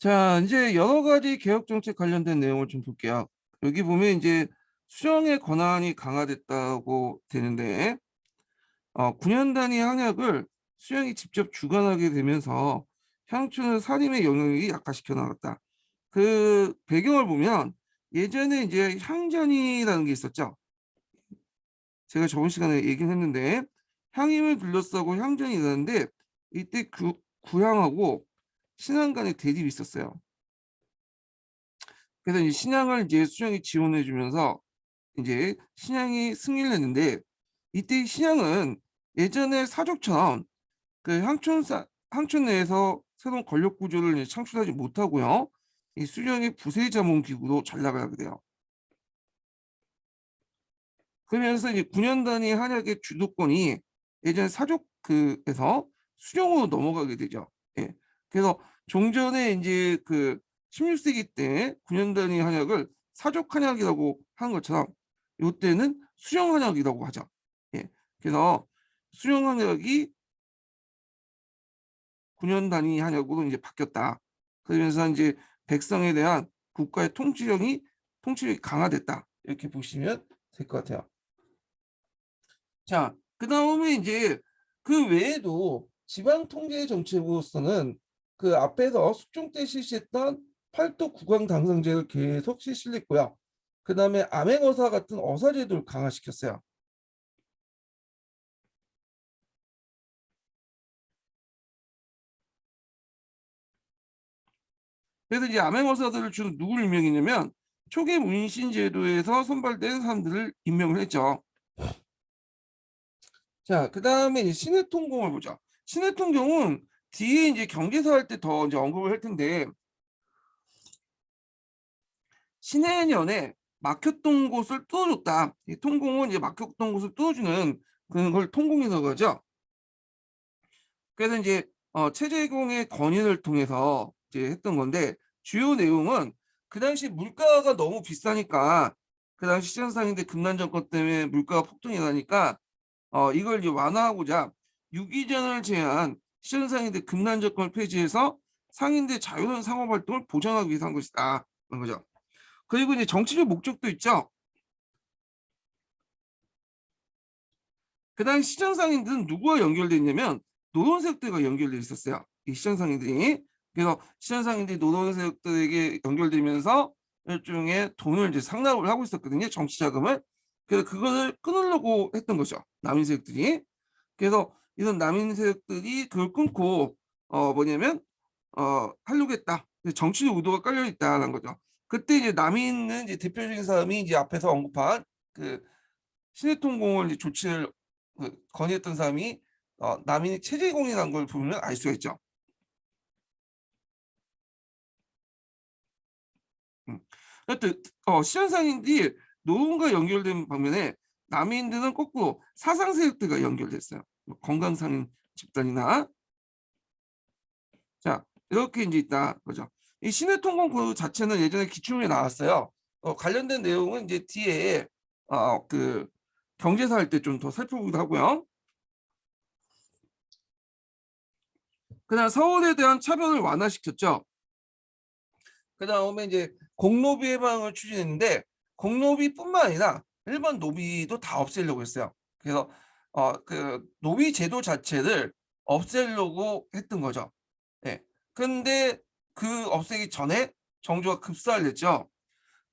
자, 이제 여러 가지 개혁 정책 관련된 내용을 좀 볼게요. 여기 보면 이제 수령의 권한이 강화됐다고 되는데, 9년 단위 항약을 수령이 직접 주관하게 되면서 향초는 산림의 영향력이 약화시켜 나갔다. 그 배경을 보면 예전에 이제 향전이라는 게 있었죠. 제가 저번 시간에 얘기를 했는데 향임을 둘러싸고 향전이 일어났는데 이때 구향하고 신안 간의 대립이 있었어요. 그래서 이 신앙을 이제 수령이 지원해 주면서 이제 신앙이 승리를 했는데 이때 신앙은 예전에 사족처럼 그 향촌 내에서 새로운 권력 구조를 이제 창출하지 못하고요. 이 수령의 부세 자문 기구로 전락을 하게 돼요. 그러면서 이제 9년 단위 한약의 주도권이 예전 사족 그에서 수령으로 넘어가게 되죠. 예. 그래서 종전에 이제 그 16세기 때 9년 단위 한약을 사족 한약이라고 한 것처럼 이때는 수령 한약이라고 하죠. 예. 그래서 수령 한약이 9년 단위 한약으로 이제 바뀌었다. 그러면서 이제 백성에 대한 국가의 통치력이 강화됐다. 이렇게 보시면 될 것 같아요. 자, 그다음에 이제 그 외에도 지방 통제 정책으로서는 그 앞에서 숙종 때 실시했던 팔도 구강 당상제를 계속 실시를 했고요. 그다음에 암행어사 같은 어사제도를 강화시켰어요. 그래서 이제 암행어사들을 주로 누구를 임명했냐면 초기 문신제도에서 선발된 사람들을 임명을 했죠. 자, 그다음에 이제 신해통공을 보자. 신해통공은 뒤에 이제 경제사 할 때 더 이제 언급을 할 텐데 신해년에 막혔던 곳을 뚫어줬다. 이 통공은 이제 막혔던 곳을 뚫어주는 그런 걸 통공이라고 하죠. 그래서 이제 체제공의 건인을 통해서 이제 했던 건데 주요 내용은 그 당시 물가가 너무 비싸니까 그 당시 시장상인들 금난 정권 때문에 물가가 폭등이 나니까 이걸 이제 완화하고자 유기전을 제한 시장상인들 금난 정권을 폐지해서 상인들 자유로운 상업 활동을 보장하기 위해서 한 것이다. 그런 거죠. 그리고 이제 정치적 목적도 있죠. 그 당시 시장 상인들은 누구와 연결돼 있냐면 노동세력들과 연결돼 있었어요. 이 시장 상인들이. 그래서 시장 상인들이 노동세력들에게 연결되면서 일종의 돈을 이제 상납을 하고 있었거든요. 정치 자금을. 그래서 그거를 끊으려고 했던 거죠. 남인 세력들이. 그래서 이런 남인 세력들이 그걸 끊고 뭐냐면 하려고 했다. 정치적 의도가 깔려 있다는 거죠. 그때 이제 남인은 이제 대표적인 사람이 이제 앞에서 언급한 그 신해통공을 이제 조치를 건의했던 사람이 남인이 체제공인한 걸 보면 알 수가 있죠. 음. 하여튼 시현상인들이 노동과 연결된 방면에 남인들은 거꾸로 사상 세력들과 연결됐어요. 뭐 건강상인 집단이나 자 이렇게 이제 있다 그죠. 이 신해통공 그 자체는 예전에 기출문에 나왔어요. 관련된 내용은 이제 뒤에 그 경제사 할 때 좀 더 살펴보기도 하고요. 그다음 서울에 대한 차별을 완화시켰죠. 그다음에 이제 공노비 해방을 추진했는데 공노비뿐만 아니라 일반 노비도 다 없애려고 했어요. 그래서 그 노비 제도 자체를 없애려고 했던 거죠. 예. 근데 그 없애기 전에 정조가 급사를 냈죠.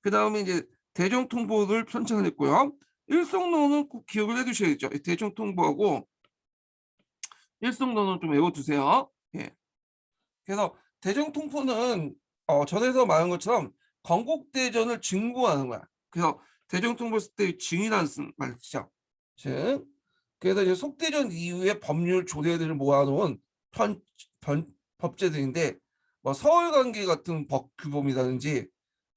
그다음에 이제 대정통보를 편찬을 했고요. 일성노는 꼭 기억을 해 두셔야겠죠. 이 대정통보하고 일성노는 좀 외워 두세요. 예. 그래서 대정통포는 전에서 말한 것처럼 건국대전을 증거하는 거야. 그래서 대정통보 쓸 때 증이라는 말이죠. 증. 그래서 이제 속대전 이후에 법률 조례들을 모아놓은 편, 법제들인데 뭐 서울관계 같은 법 규범이라든지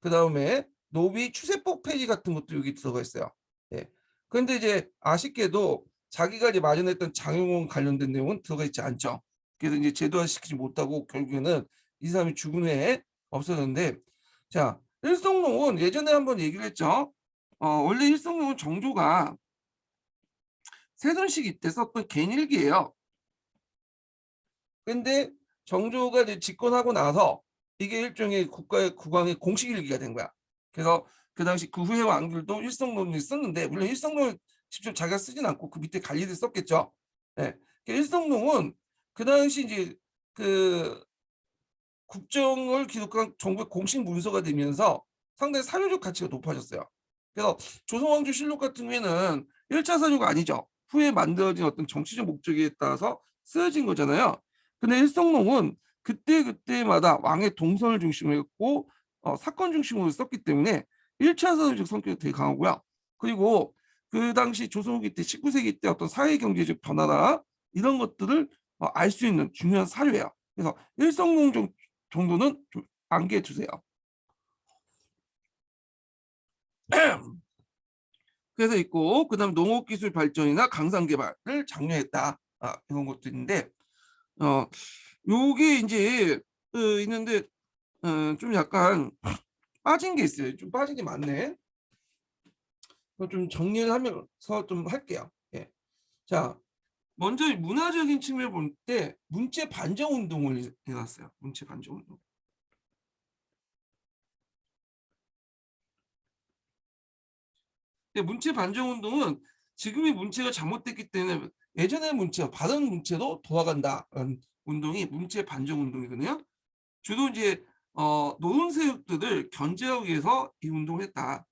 그 다음에 노비 추세법 폐지 같은 것도 여기 들어가 있어요. 예. 그런데 이제 아쉽게도 자기가 이제 마련했던 장용원 관련된 내용은 들어가 있지 않죠. 그래서 이제 제도화시키지 못하고 결국에는 이 사람이 죽은 후에 없어졌는데 자 일성농은 예전에 한번 얘기를 했죠. 원래 일성농은 정조가 세손식 때 썼던 개인일기예요. 근데 정조가 이제 집권하고 나서 이게 일종의 국가의 국왕의 공식 일기가 된 거야. 그래서 그 당시 그 후에 왕들도 일성론을 썼는데, 물론 일성론을 직접 자기가 쓰진 않고 그 밑에 관리들 썼겠죠. 네. 일성론은 그 당시 이제 그 국정을 기록한 정부의 공식 문서가 되면서 상당히 사료적 가치가 높아졌어요. 그래서 조선왕조실록 같은 경우에는 1차 사료가 아니죠. 후에 만들어진 어떤 정치적 목적에 따라서 쓰여진 거잖아요. 근데 일성록은 그때그때마다 왕의 동선을 중심으로 했고 사건 중심으로 썼기 때문에 1차 사료적 성격이 되게 강하고요. 그리고 그 당시 조선후기 때 19세기 때 어떤 사회 경제적 변화나 이런 것들을 알 수 있는 중요한 사료예요. 그래서 일성록 정도는 좀 암기해 주세요. 그래서 있고, 그다음 농업기술 발전이나 강산 개발을 장려했다. 이런 것도 있는데, 요게 이제 있는데 좀 약간 빠진 게 있어요. 좀 빠진 게 많네. 좀 정리를 하면서 좀 할게요. 예. 자, 먼저 문화적인 측면을 볼 때 문체 반정 운동을 해놨어요. 문체 반정 운동. 문체 반정 운동은 지금의 문체가 잘못됐기 때문에 예전의 문체, 바른 문체로 돌아간다. 운동이 문체 반정 운동이거든요. 주로 이제 노동세력들을 견제하기 위해서 이 운동을 했다.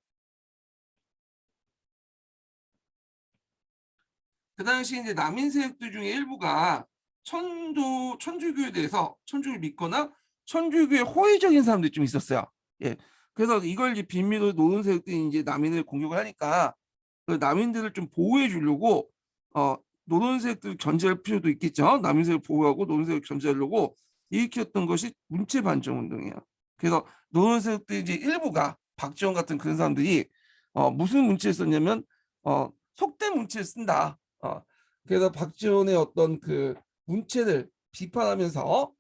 그 당시 이제 남인 세력들 중에 일부가 천주교에 대해서 천주를 믿거나 천주교에 호의적인 사람들이 좀 있었어요. 예. 그래서 이걸 이제 빌미로 노동 세력들이 이제 남인을 공격을 하니까 그 남인들을 좀 보호해 주려고 노동세력들 견제할 필요도 있겠죠. 남인세력 보호하고 노동세력 견제하려고 일으켰던 것이 문체 반정 운동이에요. 그래서 노동세력들 이제 일부가 박지원 같은 그런 사람들이 무슨 문체를 썼냐면 속된 문체를 쓴다. 그래서 박지원의 어떤 그 문체를 비판하면서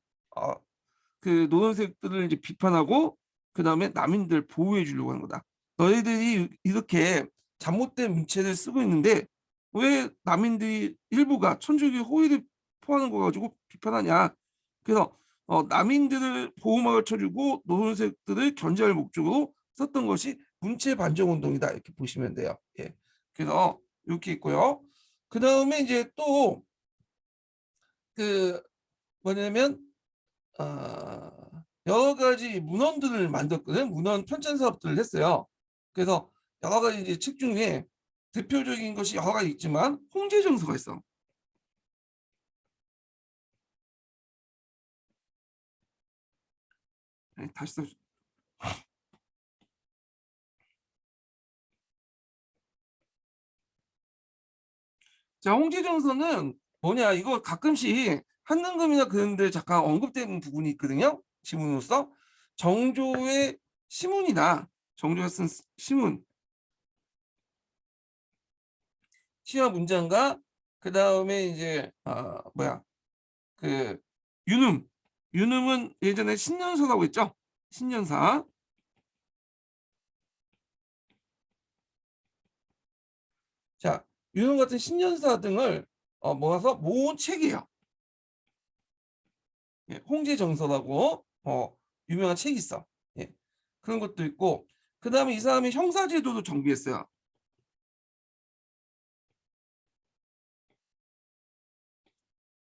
그 노동세력들을 이제 비판하고 그 다음에 남인들 보호해 주려고 하는 거다. 너희들이 이렇게 잘못된 문체를 쓰고 있는데 왜 남인들이 일부가 천주교 호의를 포하는 거 가지고 비판하냐. 그래서 남인들을 보호막을 쳐주고 노동세력들을 견제할 목적으로 썼던 것이 문체 반정 운동이다. 이렇게 보시면 돼요. 예. 그래서 이렇게 있고요. 그 다음에 이제 또 그 뭐냐면 여러 가지 문헌들을 만들었거든. 문헌 편찬 사업들을 했어요. 그래서 여러 가지 이제 책 중에 대표적인 것이 여러 가지 있지만 홍제정서가 있어. 네, 다시 써. 자, 홍제정서는 뭐냐? 이거 가끔씩 한능금이나 그런 데 잠깐 언급되는 부분이 있거든요. 지문으로서 정조의 시문이다. 정조가 쓴 시문, 시와 문장과 그 다음에 이제 뭐야 그 윤음, 윤음은 예전에 신년사라고 했죠. 신년사. 자, 윤음 같은 신년사 등을 모아서 모은 책이에요. 예, 홍제정서라고 유명한 책이 있어. 예, 그런 것도 있고 그 다음에 이 사람이 형사제도도 정비했어요.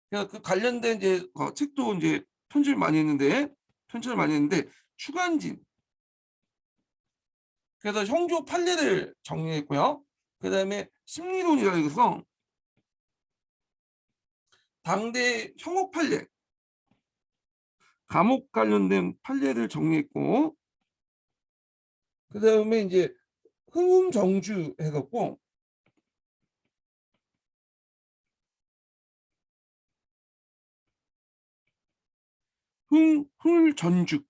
그러니까 그 관련된 이제 책도 이제 편집을 많이 했는데 추간진, 그래서 형조 판례를 정리했고요. 그 다음에 심리론이라고 해서 당대 형옥 판례, 감옥 관련된 판례를 정리했고, 그 다음에 이제 흥음정주 해갖고 흥훌전죽.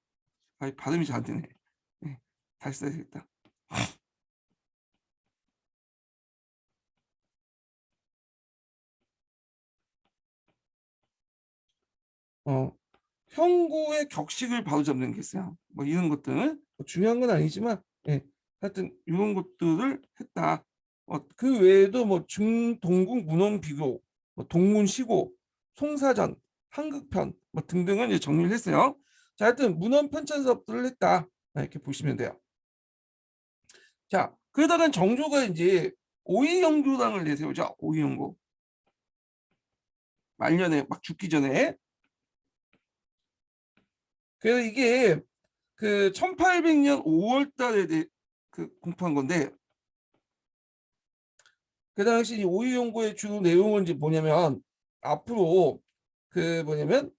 발음이 잘 안 되네. 네, 다시 써야겠다. 어, 형구의 격식을 바로잡는 게 있어요. 뭐 이런 것들 뭐 중요한 건 아니지만, 예, 하여튼 이런 것들을 했다. 그 외에도 뭐 중동국 문헌비교, 뭐 동문시고, 송사전, 한극편 뭐 등등을 이제 정리를 했어요. 자, 하여튼 문헌 편찬 사업들을 했다. 이렇게 보시면 돼요. 자, 그러다가 정조가 이제 오이영조당을 내세우죠. 오이영조. 말년에 막 죽기 전에. 그래서 이게 그 1800년 5월 달에 그 공포한 건데, 그 당시 이 오이연구의 주 내용은 이제 뭐냐면, 앞으로 그 뭐냐면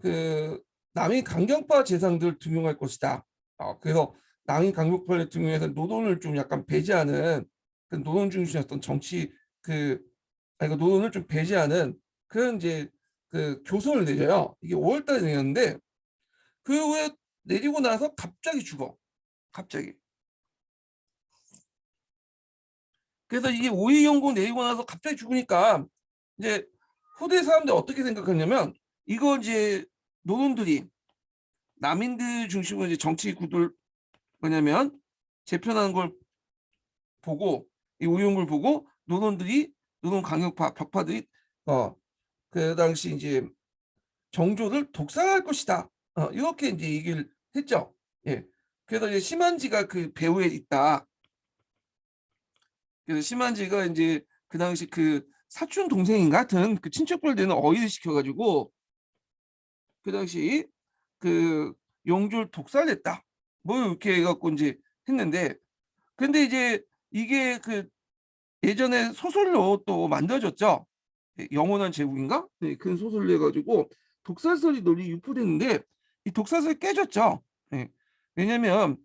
그 남인 강경파 재상들 등용할 것이다. 그래서 남인 강경파를 등용해서 노동을 좀 약간 배제하는, 그 노동 중심이었던 정치, 그 노동을 좀 배제하는 그런 이제 그 교서를 내려요. 이게 5월 달에 내렸는데, 그 후에 내리고 나서 갑자기 죽어. 갑자기. 그래서 이게 오이연구 내리고 나서 갑자기 죽으니까 이제 후대 사람들이 어떻게 생각했냐면, 이거 이제 노동들이 남인들 중심으로 이제 정치 구도를 뭐냐면 재편하는 걸 보고, 이 오이연구를 보고 노동들이, 노동 강력파 벽파들이 그 당시 이제 정조를 독살할 것이다. 이렇게 이제 얘기를 했죠. 예. 그래서 이제 심한지가 그 배후에 있다. 그래서 심한지가 이제 그 당시 그 사촌 동생인가 하여튼 그 친척벌 되는 어이를 시켜가지고 그 당시 그 영조를 독살했다. 뭐 이렇게 해갖고 이제 했는데, 근데 이제 이게 그 예전에 소설로 또 만들어졌죠. 영원한 제국인가? 네, 큰 소설로 해가지고 독살설이 널리 유포됐는데, 이 독살설이 깨졌죠. 네. 왜냐면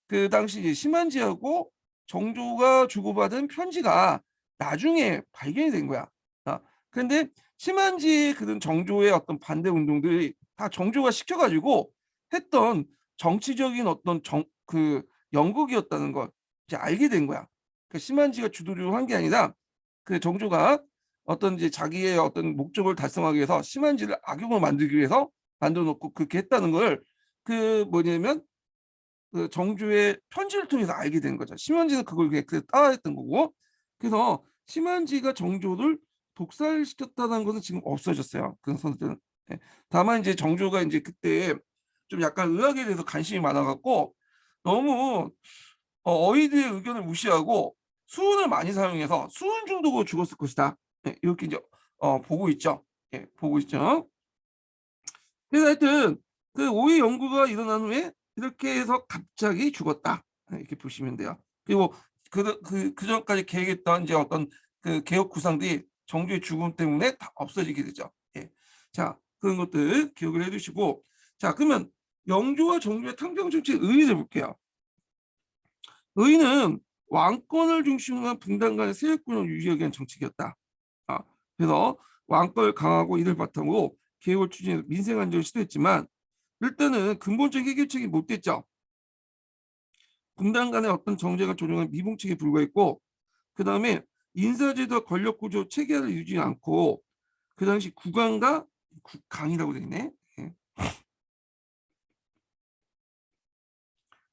그 당시 심한지하고 정조가 주고받은 편지가 나중에 발견이 된 거야. 근데 심한지의 그런 정조의 어떤 반대 운동들이 다 정조가 시켜가지고 했던 정치적인 어떤 그 연극이었다는 걸 이제 알게 된 거야. 그 심한지가 주도적으로 한 게 아니라 그 정조가 어떤 이제 자기의 어떤 목적을 달성하기 위해서 심한지를 악용을 만들기 위해서 만들어 놓고 그렇게 했다는 걸, 그 뭐냐면 그 정조의 편지를 통해서 알게 된 거죠. 심한지는 그걸 그냥 따라했던 거고. 그래서 심한지가 정조를 독살시켰다는 것은 지금 없어졌어요. 그런 선들은. 예. 다만 이제 정조가 이제 그때 좀 약간 의학에 대해서 관심이 많아갖고 너무 어이들의 의견을 무시하고 수은을 많이 사용해서 수은 중독으로 죽었을 것이다. 예, 이렇게 이제 보고 있죠. 예, 보고 있죠. 그래서 하여튼 그 오이 연구가 일어난 후에 이렇게 해서 갑자기 죽었다. 예, 이렇게 보시면 돼요. 그리고 그 전까지 계획했던 이제 어떤 그 개혁 구상들이 정조의 죽음 때문에 다 없어지게 되죠. 예. 자, 그런 것들 기억을 해두시고, 자, 그러면 영조와 정조의 탕평 정치의 의의를 볼게요. 의의는 왕권을 중심으로 한 분단 간의 세력군을 유지하기 위한 정책이었다. 그래서 왕권을 강하고 이를 바탕으로 개혁을 추진해서 민생 안정을 시도했지만, 일단은 근본적인 해결책이 못 됐죠. 분단 간의 어떤 정쟁을 조정한 미봉책에 불과했고, 그 다음에 인사제도와 권력구조 체계를 유지 않고, 그 당시 국왕과 국강이라고 되어 있네. 예.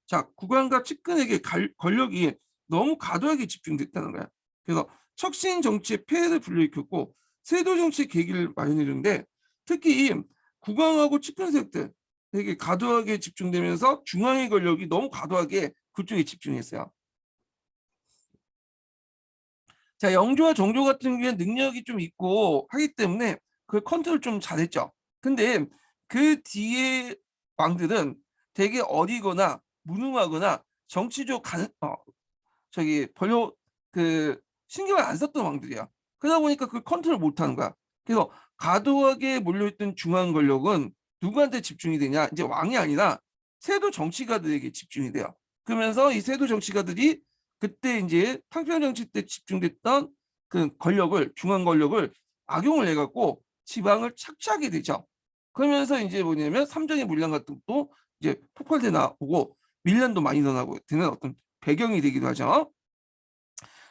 자, 국왕과 측근에게 권력이 너무 과도하게 집중됐다는 거야. 그래서 척신 정치의 폐해를 불러일으켰고 세도 정치의 계기를 마련해 주는데, 특히 국왕하고 측근 세력들 되게 과도하게 집중되면서 중앙의 권력이 너무 과도하게 그쪽에 집중했어요. 자, 영조와 정조 같은 경우에 능력이 좀 있고 하기 때문에 그 컨트롤 좀 잘했죠. 근데 그 뒤에 왕들은 되게 어리거나 무능하거나 정치적 별로 그 신경을 안 썼던 왕들이야. 그러다 보니까 그 컨트롤 못하는 거야. 그래서 과도하게 몰려있던 중앙 권력은 누구한테 집중이 되냐? 이제 왕이 아니라 세도 정치가들에게 집중이 돼요. 그러면서 이 세도 정치가들이 그때 이제 탕평 정치 때 집중됐던 그 권력을, 중앙 권력을 악용을 해갖고 지방을 착취하게 되죠. 그러면서 이제 뭐냐면 삼정의 물량 같은 것도 이제 폭발돼 나오고 밀란도 많이 일어나고 되는 어떤 배경이 되기도 하죠.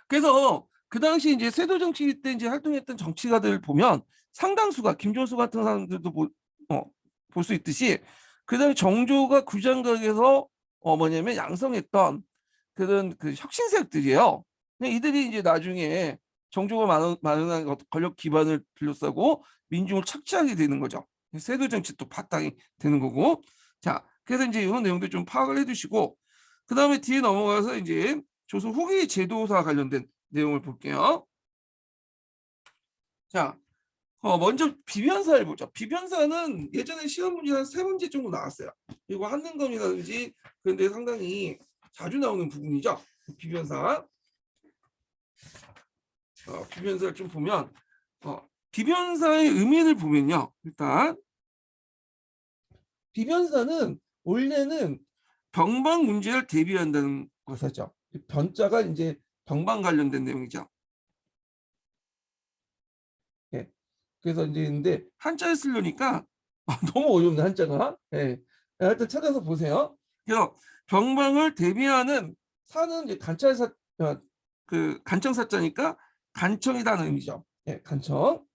그래서 그 당시 이제 세도 정치 때 이제 활동했던 정치가들 보면 상당수가 김종수 같은 사람들도 볼 수 있듯이 그다음에 정조가 구장각에서 뭐냐면 양성했던 그런 그 혁신 세력들이에요. 근데 이들이 이제 나중에 정조가 마련한 권력 기반을 둘러싸고 민중을 착취하게 되는 거죠. 세도 정치 또 바탕이 되는 거고. 자, 그래서 이제 이런 내용들 좀 파악을 해두시고, 그 다음에 뒤에 넘어가서 이제 조선 후기 제도사 관련된 내용을 볼게요. 자, 먼저 비변사를 보죠. 비변사는 예전에 시험 문제 한 3문제 정도 나왔어요. 그리고 한능검이라든지 그런 데 상당히 자주 나오는 부분이죠. 비변사. 비변사를 좀 보면 비변사의 의미를 보면요. 일단 비변사는 원래는 병방 문제를 대비한다는 것이죠. 변자가 이제 병방 관련된 내용이죠. 예. 그래서 이제 근데 한자를 쓰려니까 너무 어렵네 한자가. 예. 일단 찾아서 보세요. 그래서 병방을 대비하는 사는 이제 그 간청사자니까 간청이라는 의미죠. 예, 간청.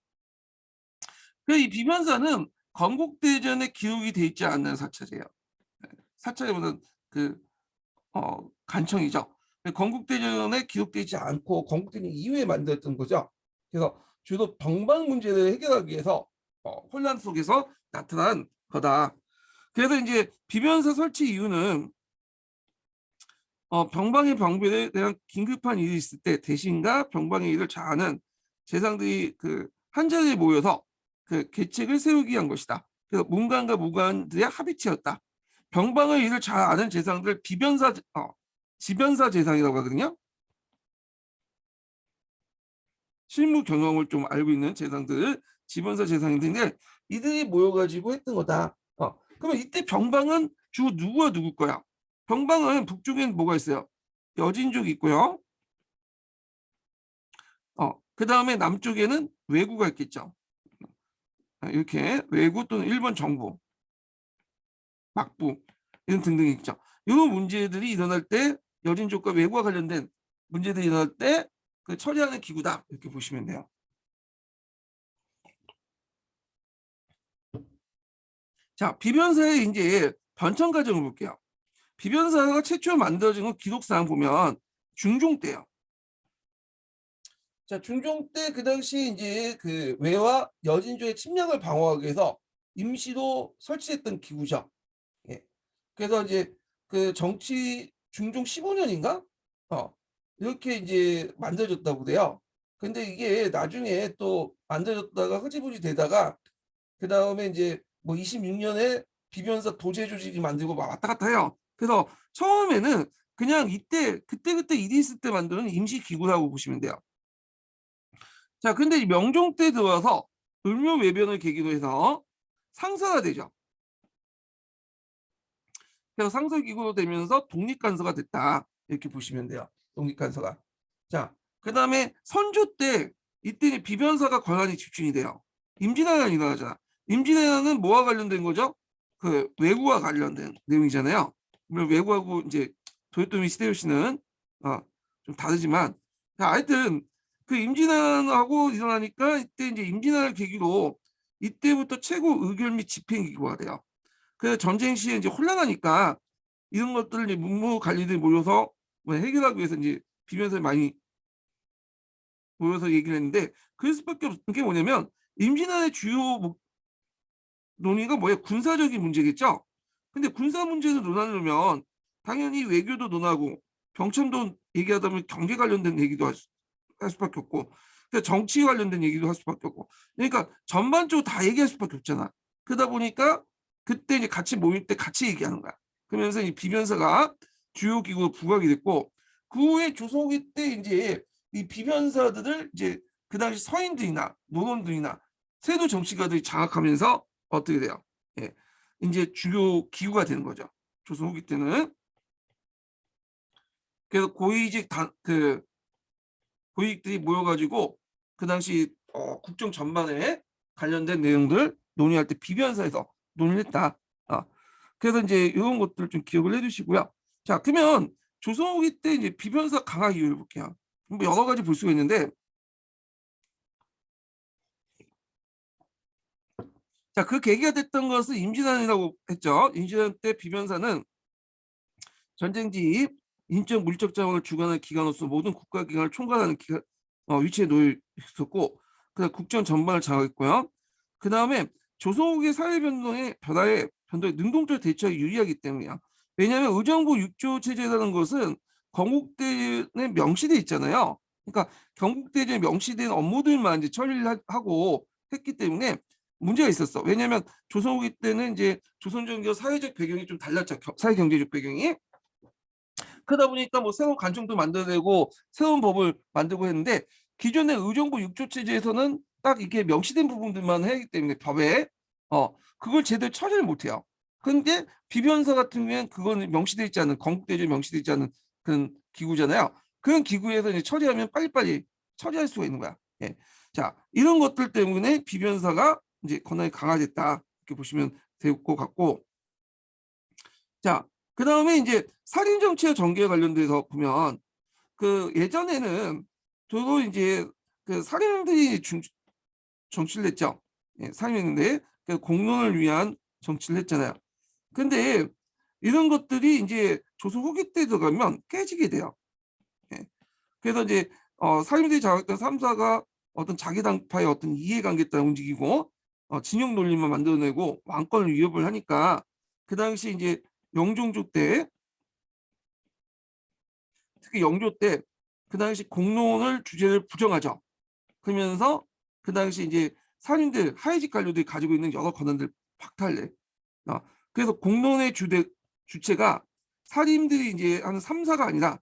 이 비변사는 건국대전에 기록이 돼 있지 않는 사찰이에요. 사찰보다는 그 간청이죠. 건국대전에 기록되어 있지 않고 건국대전 이후에 만들었던 거죠. 그래서 주로 병방 문제를 해결하기 위해서 혼란 속에서 나타난 거다. 그래서 이제 비변사 설치 이유는 병방의 병변에 대한 긴급한 일이 있을 때 대신과 병방의 일을 잘하는 재상들이 그 한 자리에 모여서 그 계책을 세우기 위한 것이다. 그래서 문관과 무관들의 합의체였다. 병방의 일을 잘 아는 재상들 지변사 재상이라고 하거든요. 실무 경영을 좀 알고 있는 재상들을 지변사 재상인데 이들이 모여가지고 했던 거다. 그러면 이때 병방은 주로 누구와 누구 거야? 병방은 북쪽엔 뭐가 있어요? 여진족이 있고요. 그 다음에 남쪽에는 왜구가 있겠죠. 이렇게 왜구 또는 일본 정부, 막부 이런 등등이 있죠. 이런 문제들이 일어날 때 여진족과 왜구와 관련된 문제들이 일어날 때 그 처리하는 기구다 이렇게 보시면 돼요. 자, 비변사의 이제 변천 과정을 볼게요. 비변사가 최초 만들어진 건 기록상 보면 중종 때요. 자, 중종 때 그 당시 이제 그 왜와 여진족의 침략을 방어하기 위해서 임시로 설치했던 기구죠. 예. 그래서 이제 그 정치 중종 15년인가? 이렇게 이제 만들어졌다고 그래요. 근데 이게 나중에 또 만들어졌다가 흐지부지 되다가 그 다음에 이제 뭐 26년에 비변사 도제 조직이 만들고 막 왔다 갔다 해요. 그래서 처음에는 그냥 이때 그때 일이 있을 때 만드는 임시 기구라고 보시면 돼요. 자, 근데 이 명종 때 들어와서 을묘 외변을 계기로 해서 상사가 되죠. 그래서 상설기구로 되면서 독립간서가 됐다. 이렇게 보시면 돼요. 독립간서가. 자, 그 다음에 선조 때 이때 비변사가 권한이 집중이 돼요. 임진왜란이 일어나잖아. 임진왜란은 뭐와 관련된 거죠? 그 왜구와 관련된 내용이잖아요. 물론 왜구하고 이제 도요토미 히데요시는 좀 다르지만, 자, 하여튼 그 임진왜란하고 일어나니까 이때 이제 임진왜란을 계기로 이때부터 최고 의결 및 집행기구가 돼요. 그 전쟁 시에 이제 혼란하니까 이런 것들을 이제 문무 관리들이 모여서 뭐 해결하기 위해서 이제 비변사에 많이 모여서 얘기를 했는데 그럴 수밖에 없는 게 뭐냐면 임진왜란의 주요 논의가 뭐예요? 군사적인 문제겠죠. 근데 군사 문제를 논하려면 당연히 외교도 논하고 병참도 얘기하다 보면 경제 관련된 얘기도 할 수밖에 없고 정치 관련된 얘기도 할 수밖에 없고 그러니까 전반적으로 다 얘기할 수밖에 없잖아. 그러다 보니까 그때 이제 같이 모일 때 같이 얘기하는 거야. 그러면서 이 비변사가 주요 기구로 부각이 됐고 그 후에 조선기 때 이제 이 비변사들을 이제 그 당시 서인들이나 노론들이나 세도 정치가들이 장악하면서 어떻게 돼요? 예, 이제 주요 기구가 되는 거죠. 조선 후기 때는. 그래서 그 고위직들이 모여가지고 그 당시 국정 전반에 관련된 내용들 논의할 때 비변사에서 논의를 했다. 그래서 이제 이런 것들 좀 기억을 해두시고요. 자, 그러면 조선 후기 때 이제 비변사 강화 이유를 볼게요. 뭐 여러 가지 볼 수가 있는데, 자, 그 계기가 됐던 것은 임진왜란이라고 했죠. 임진왜란 때 비변사는 전쟁지 인적 물적 자원을 주관하는 기관으로서 모든 국가기관을 총괄하는 위치에 놓여 있었고, 그 국정 전반을 장악했고요. 그 다음에 조선국의 사회 변화에 능동적으로 대처하기 유리하기 때문이야. 왜냐하면 의정부 6조 체제라는 것은 건국대전에 명시돼 있잖아요. 그러니까 건국대전에 명시된 업무들만 이제 처리를 하고 했기 때문에 문제가 있었어. 왜냐하면 조선후기 때는 이제 조선정교 사회적 배경이 좀 달랐죠. 사회 경제적 배경이. 그러다 보니까 뭐 새로운 관청도 만들어내고 새로운 법을 만들고 했는데 기존의 의정부 6조 체제에서는 딱 이렇게 명시된 부분들만 하기 때문에 법에 그걸 제대로 처리를 못해요. 근데 비변사 같은 경우에는 그거는 명시되어 있지 않은 건국대조에 명시되어 있지 않은 그런 기구잖아요. 그런 기구에서 이제 처리하면 빨리빨리 처리할 수가 있는 거야. 예. 자, 이런 것들 때문에 비변사가 이제 권한이 강화됐다 이렇게 보시면 될 것 같고, 자, 그 다음에 이제 살인 정치와 전개에 관련돼서 보면 그 예전에는 저도 이제 그 살인들이 정치를 했죠. 예, 살인했는데 그 공론을 위한 정치를 했잖아요. 근데 이런 것들이 이제 조선 후기 때 들어가면 깨지게 돼요. 예. 그래서 이제 살인들이 자극된 3사가 어떤 자기 당파의 어떤 이해관계 따라 움직이고 진영 논리만 만들어내고 왕권을 위협을 하니까 그 당시 이제 영종조 때 특히 영조 때 그 당시 공론을 주제를 부정하죠. 그러면서 그 당시 이제 살인들 하위직 관료들이 가지고 있는 여러 권한들 박탈내. 어, 그래서 공론의 주체가 살인들이 이제 하는 3사가 아니라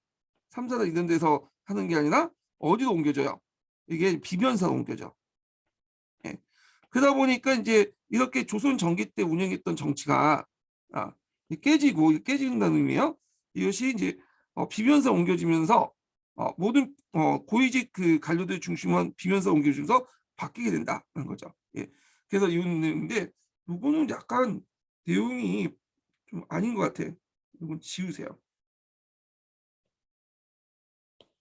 3사가 이런 데서 하는 게 아니라 어디로 옮겨져요? 이게 비변사로 옮겨져. 예. 그러다 보니까 이제 이렇게 조선 전기 때 운영했던 정치가 깨진다는 의미예요. 이것이 이제 비변사 옮겨지면서 모든 고위직 그 관료들 중심한 비변사 옮겨지면서 바뀌게 된다는 거죠. 예. 그래서 이건데 이거는 약간 내용이 좀 아닌 것 같아. 이건 지우세요.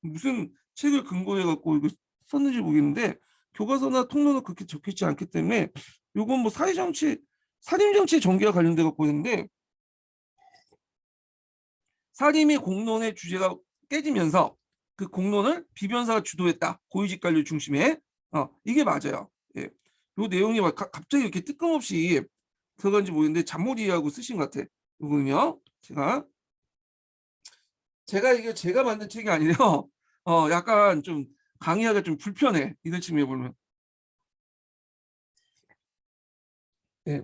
무슨 책을 근거해 갖고 이거 썼는지 모르겠는데 교과서나 통로는 그렇게 적혀있지 않기 때문에 이건 뭐 사회정치, 살인정치 전개와 관련돼 갖고 있는데 살인의 공론의 주제가 깨지면서 그 공론을 비변사가 주도했다. 고위직 관료 중심에 이게 맞아요. 예. 요 내용이 막 갑자기 이렇게 뜬금없이 들어간지 모르겠는데 잠못 이해하고 쓰신 것 같아. 이거는요. 제가 이게 제가 만든 책이 아니라 약간 좀 강의하기가 좀 불편해. 이런 측면에 보면. 예.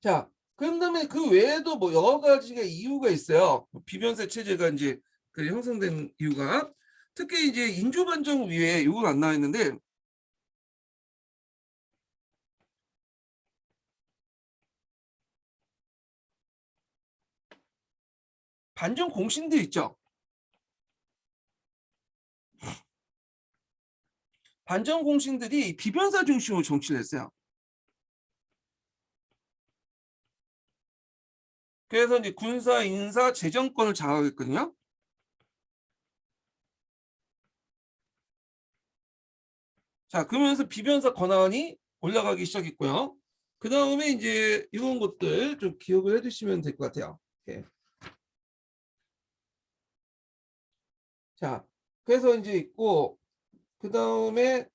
자, 그다음에 그 외에도 뭐 여러 가지가 이유가 있어요. 비변세 체제가 이제 그 형성된 이유가 특히 이제 인조반정위에 이건 안 나와 있는데 반정 공신들 있죠. 반정 공신들이 비변사 중심으로 정치를 했어요. 그래서 이제 군사, 인사, 재정권을 장악했거든요. 자, 그러면서 비변사 권한이 올라가기 시작했고요. 그 다음에 이제 이런 것들 좀 기억을 해두시면 될 것 같아요. 예. 자, 그래서 이제 있고 그 다음에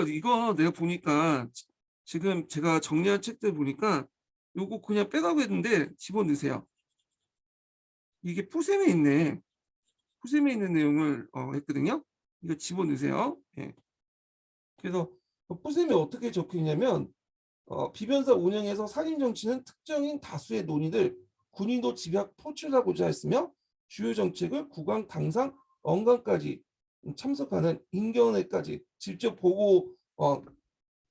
이거 내가 보니까 지금 제가 정리한 책들 보니까 요거 그냥 빼라고 했는데 집어넣으세요. 이게 푸셈에 있네. 푸셈에 있는 내용을 했거든요. 이거 집어넣으세요. 예. 그래서 푸셈에 어떻게 적혀 있냐면 비변사 운영에서 살인 정치는 특정인 다수의 논의를 군인도 집약 포출하고자 했으며 주요 정책을 국왕 당상 언강까지 참석하는 인견회까지 직접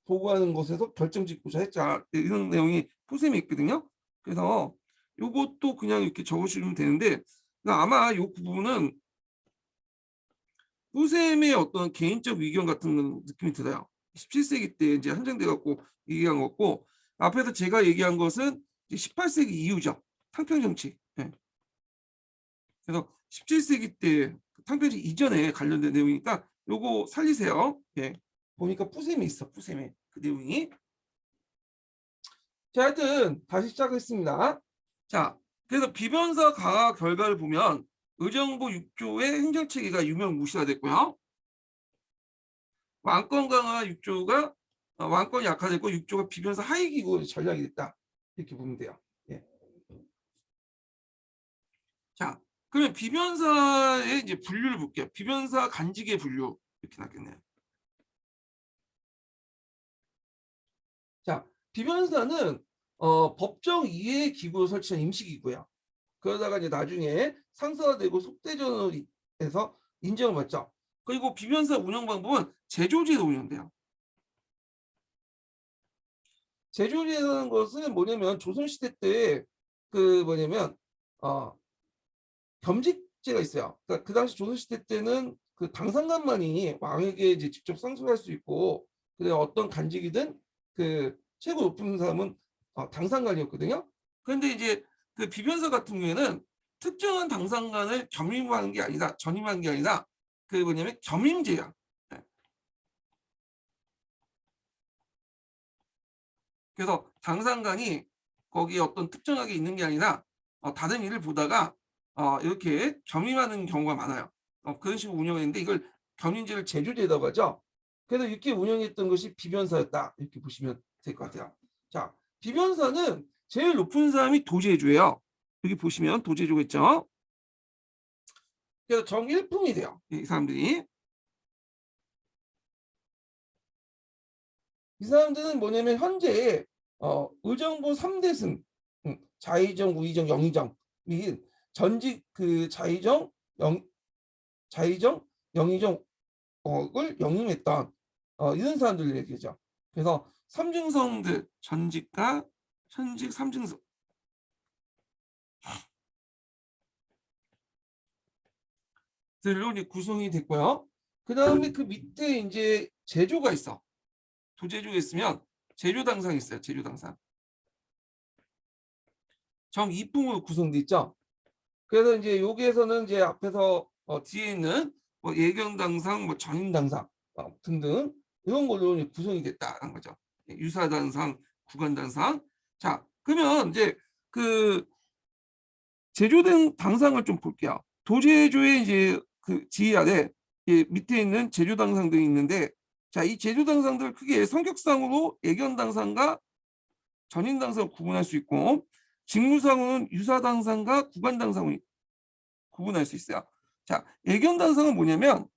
보고하는 것에서 결정짓고자 했자 이런 내용이 포셈이 있거든요. 그래서 이것도 그냥 이렇게 적으시면 되는데 아마 이 부분은 포셈의 어떤 개인적 의견 같은 느낌이 들어요. 17세기 때 이제 한정돼 갖고 얘기한 거고 앞에서 제가 얘기한 것은 18세기 이후죠. 탕평 정치. 예. 그래서 17세기 때 탕평 정치 이전에 관련된 내용이니까 요거 살리세요. 예. 보니까 푸셈이 있어. 푸셈에 그 내용이. 자, 하여튼 다시 시작하겠습니다. 자, 그래서 비변사 강화 결과를 보면 의정부 6조의 행정체계가 유명무실화됐고요. 왕권 강화 6조가 왕권이 약화됐고 6조가 비변사 하위기구 전략이 됐다. 이렇게 보면 돼요. 예. 자, 그러면 비변사의 이제 분류를 볼게요. 비변사 간직의 분류 이렇게 나겠네요. 자, 비변사는 법정 이해 기구로 설치한 임시기구예요. 그러다가 이제 나중에 상사화되고 속대전에서 인정을 받죠. 그리고 비변사 운영 방법은 제조제로 운영돼요. 제조제라는 것은 뭐냐면 조선시대 때 그 뭐냐면 겸직제가 있어요. 그러니까 그 당시 조선시대 때는 그 당상관만이 왕에게 이제 직접 상속할 수 있고, 그래 어떤 간직이든 그 최고 높은 사람은 당상관이었거든요. 그런데 이제 그 비변사 같은 경우에는 특정한 당상관을 겸임하는 게 아니라 전임하는 게 아니라 그 뭐냐면 겸임제야. 네. 그래서 당상관이 거기에 어떤 특정하게 있는 게 아니라 다른 일을 보다가 이렇게 겸임하는 경우가 많아요. 그런 식으로 운영했는데 이걸 겸임제를 제조제라고 하죠. 그래서 이렇게 운영했던 것이 비변사였다. 이렇게 보시면 될 것 같아요. 자, 비변사는 제일 높은 사람이 도제조예요. 여기 보시면 도제조가 있죠. 그래서 정일품이 돼요. 이 사람들이. 이 사람들은 뭐냐면 현재 의정부 3대승, 자의정, 우의정, 영의정 및 전직 그 자의정, 영의정을 영임했던 이런 사람들 얘기죠. 그래서 삼중성들 전직과 현직 삼중성 들로 구성이 됐고요. 그 다음에 그 밑에 이제 제조가 있어. 도제조가 있으면 제조당상이 있어요. 제조당상. 정이품으로 구성돼 있죠. 그래서 이제 여기에서는 이제 앞에서 뒤에 있는 뭐 예경당상, 뭐 전임당상 등등 이런 걸로 구성이 됐다는 거죠. 유사당상, 구간당상. 자, 그러면 이제 그 제조된 당상을 좀 볼게요. 도제조의 이제 그 지휘 아래 밑에 있는 제조당상들이 있는데, 자, 이 제조당상들 크게 성격상으로 예견당상과 전임당상을 구분할 수 있고, 직무상으로는 유사당상과 구간당상을 구분할 수 있어요. 자, 예견당상은 뭐냐면,